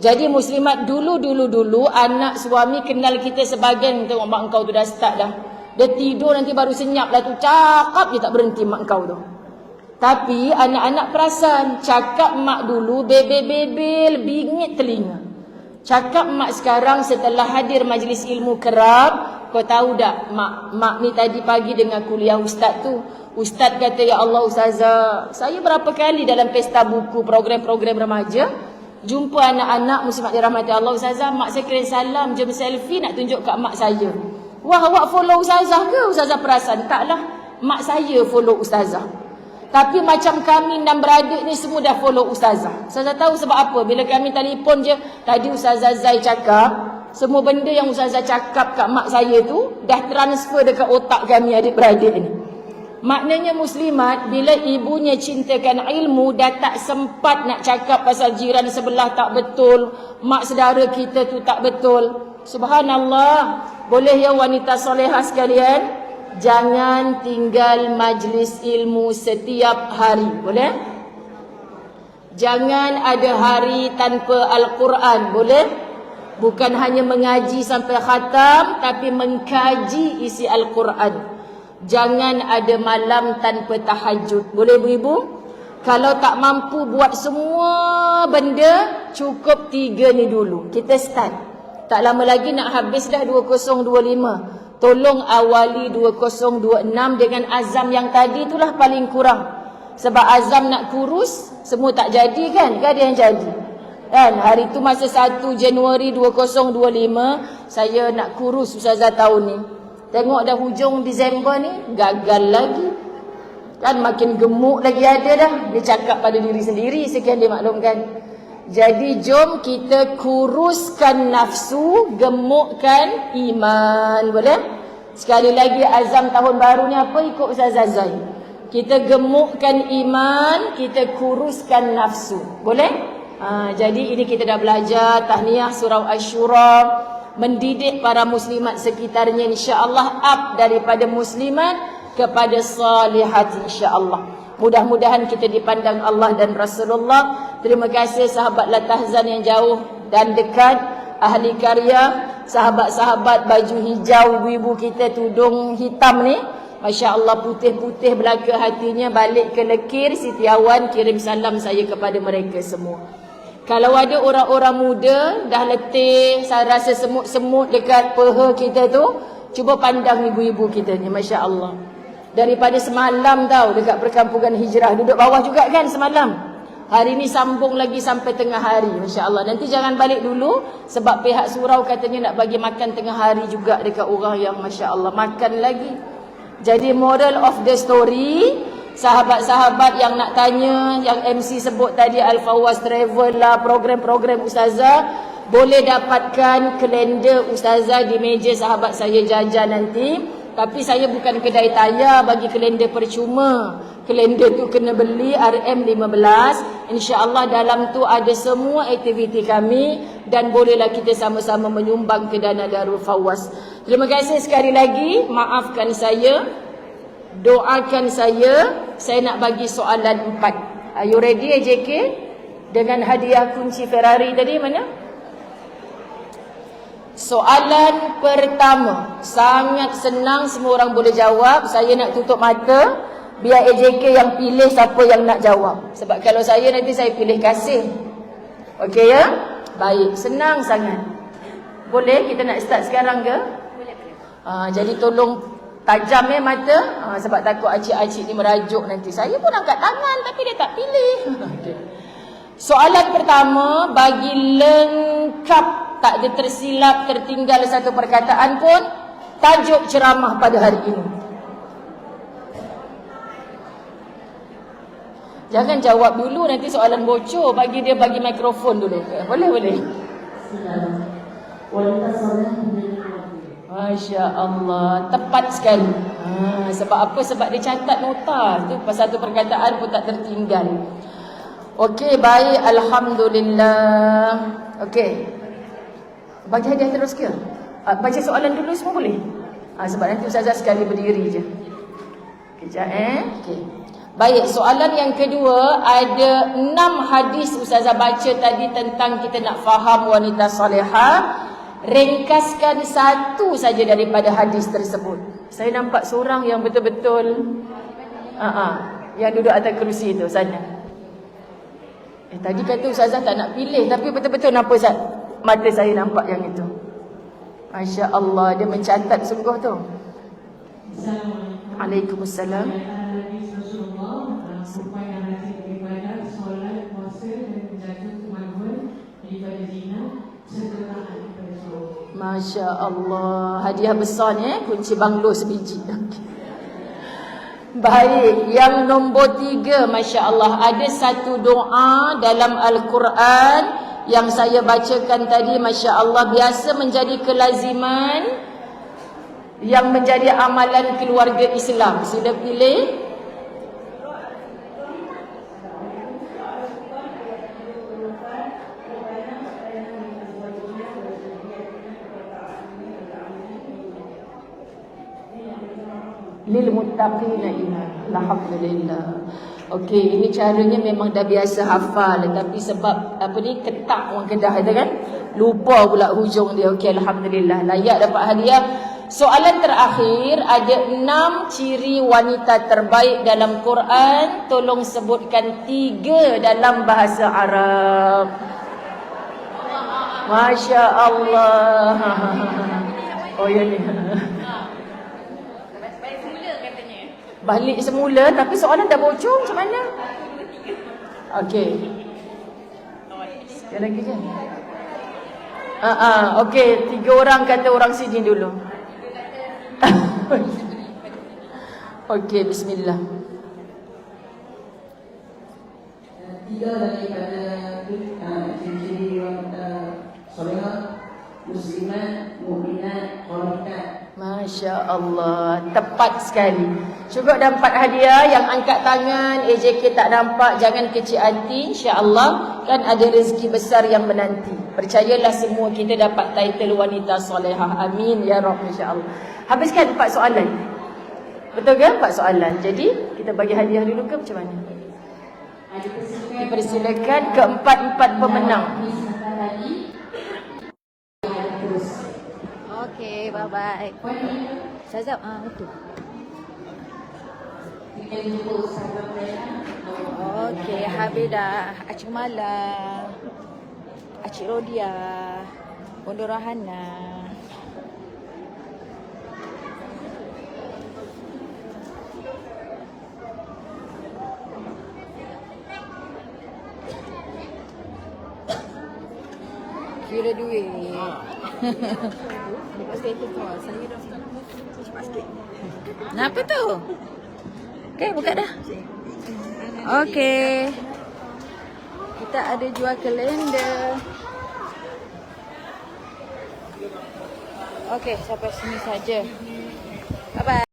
Jadi muslimat, dulu anak suami kenal kita sebagian, tengok mak engkau tu dah start dah. Dia tidur nanti baru senyap lah tu, cakap je tak berhenti mak engkau tu. Tapi anak-anak perasan, cakap mak dulu bebel-bebel, bingit telinga. Cakap mak sekarang setelah hadir majlis ilmu kerap, kau tahu tak, mak ni tadi pagi dengar kuliah ustaz tu. Ustaz kata, ya Allah ustazah, saya berapa kali dalam pesta buku, program-program remaja, jumpa anak-anak muslimat dirahmati Allah, ustazah, mak saya kirim salam, jom selfie nak tunjuk kat mak saya. Wah, awak follow ustazah ke? Ustazah perasan. Taklah, mak saya follow ustazah. Tapi macam kami 6 beradik ni semua dah follow ustazah. Ustazah tahu sebab apa? Bila kami telefon je, tadi ustazah Zai cakap, semua benda yang ustazah cakap kat mak saya tu dah transfer dekat otak kami adik-beradik ni. Maknanya muslimat, bila ibunya cintakan ilmu, dah tak sempat nak cakap pasal jiran sebelah tak betul, mak saudara kita tu tak betul. Subhanallah. Boleh ya wanita solehah sekalian, jangan tinggal majlis ilmu setiap hari. Boleh? Jangan ada hari tanpa Al-Quran. Boleh? Bukan hanya mengaji sampai khatam, tapi mengkaji isi Al-Quran. Jangan ada malam tanpa tahajud. Boleh bu-ibu? Kalau tak mampu buat semua benda, cukup 3 ni dulu. Kita start. Tak lama lagi nak habis dah 2025. Tolong awali 2026 dengan azam yang tadi itulah paling kurang. Sebab azam nak kurus, semua tak jadi kan? Kan ada yang jadi. Kan? Hari tu masa 1 Januari 2025, saya nak kurus ustazah tahun ni. Tengok dah hujung Disember ni, gagal lagi. Kan makin gemuk lagi ada dah. Dia cakap pada diri sendiri, sekian dia maklumkan. Jadi jom kita kuruskan nafsu, gemukkan iman. Boleh? Sekali lagi azam tahun baru ni apa? Ikut Ustazah Zai. Kita gemukkan iman, kita kuruskan nafsu. Boleh? Jadi ini kita dah belajar tahniah surah Asy-Syura, mendidik para muslimat sekitarnya, insya-Allah up daripada muslimat kepada salihat, insya-Allah. Mudah-mudahan kita dipandang Allah dan Rasulullah. Terima kasih sahabat Latahzan yang jauh dan dekat, ahli karya, sahabat-sahabat baju hijau, ibu-ibu kita tudung hitam ni, masya-Allah putih-putih belaka hatinya, balik ke Lekir, Siti Awan, kirim salam saya kepada mereka semua. Kalau ada orang-orang muda dah letih, saya rasa semut-semut dekat peha kita tu, cuba pandang ibu-ibu kita ni, masya-Allah. Daripada semalam tau dekat perkampungan hijrah, duduk bawah juga kan semalam. Hari ni sambung lagi sampai tengah hari, masya-Allah. Nanti jangan balik dulu sebab pihak surau katanya nak bagi makan tengah hari juga dekat orang yang masya-Allah makan lagi. Jadi moral of the story, sahabat-sahabat yang nak tanya, yang MC sebut tadi Al-Fawaz Travel lah, program-program ustazah, boleh dapatkan kalender ustazah di meja sahabat saya jajan nanti. Tapi saya bukan kedai tayar bagi kalender percuma. Kalender tu kena beli RM15. InsyaAllah dalam tu ada semua aktiviti kami. Dan bolehlah kita sama-sama menyumbang ke dana Darul Fawaz. Terima kasih sekali lagi. Maafkan saya. Doakan saya. Saya nak bagi soalan 4. Are you ready AJK? Dengan hadiah kunci Ferrari tadi mana? Soalan pertama, sangat senang, semua orang boleh jawab. Saya nak tutup mata, biar AJK yang pilih siapa yang nak jawab. Sebab kalau saya nanti saya pilih kasih. Okey ya? Baik, senang sangat. Boleh kita nak start sekarang ke? Boleh. Jadi tolong tajam mata, sebab takut acik-acik ni merajuk nanti. Saya pun angkat tangan tapi dia tak pilih. Okay. Soalan pertama, bagi lengkap, tak ada tersilap, tertinggal satu perkataan pun, tajuk ceramah pada hari ini. Jangan jawab dulu, nanti soalan bocor. Bagi dia bagi mikrofon dulu. Boleh? Masya Allah, tepat sekali. Sebab apa? Sebab dia catat nota. Tu pasal satu perkataan pun tak tertinggal. Okey, baik. Alhamdulillah. Okey. Bagi hadiah terus ke? Baca soalan dulu semua boleh? Sebab nanti Ustazah sekali berdiri je. Kejap okay. Baik, soalan yang kedua. Ada 6 hadis Ustazah baca tadi tentang kita nak faham wanita salihah. Ringkaskan satu saja daripada hadis tersebut. Saya nampak seorang yang betul-betul yang duduk atas kerusi itu sana. Tadi kata Ustazah tak nak pilih, tapi betul-betul nampak Ustaz. Mata saya nampak yang itu. Masya Allah, dia mencatat sungguh tu. Waalaikumsalam. Masya Allah, hadiah besar ni kunci banglo sebiji. Baik, yang nombor 3, Masya Allah, ada satu doa dalam Al-Quran yang saya bacakan tadi, Masya Allah, biasa menjadi kelaziman yang menjadi amalan keluarga Islam. Sila pilih. Lil muttaqina imam. Alhamdulillah. Okey, ini caranya memang dah biasa hafal, tapi sebab ketak orang Kedah itu kan, lupa pula hujung dia. Okey, alhamdulillah, layak dapat hadiah. Soalan terakhir, ada 6 ciri wanita terbaik dalam Quran. Tolong sebutkan 3 dalam bahasa Arab. Masya Allah. Oh ya ni. Balik semula, tapi soalan dah bocor, macam mana? Okey. Sekali lagi je. Okey, 3 orang kata orang sini dulu. Okey, bismillah. 3 daripada ciri-ciri wanita solehah, muslimat, mukminat, qanitat. Masya Allah, tepat sekali. Cukup dapat hadiah. Yang angkat tangan, AJK tak nampak, jangan kecil hati. InsyaAllah kan ada rezeki besar yang menanti. Percayalah semua kita dapat title wanita solehah. Amin ya Rabb, insyaAllah. Habiskan 4 soalan. Betul ke 4 soalan? Jadi kita bagi hadiah dulu ke macam mana? Dipersilakan keempat-empat pemenang. Okey, bye-bye. Ustazah, itu. Okey, habis dah. Acik Mala, Acik Rodia, Bondo Rahana. Kira duit. Kenapa tu? Okey, buka dah. Okey. Kita ada jual kalender. Okey, sampai sini saja. Bye-bye.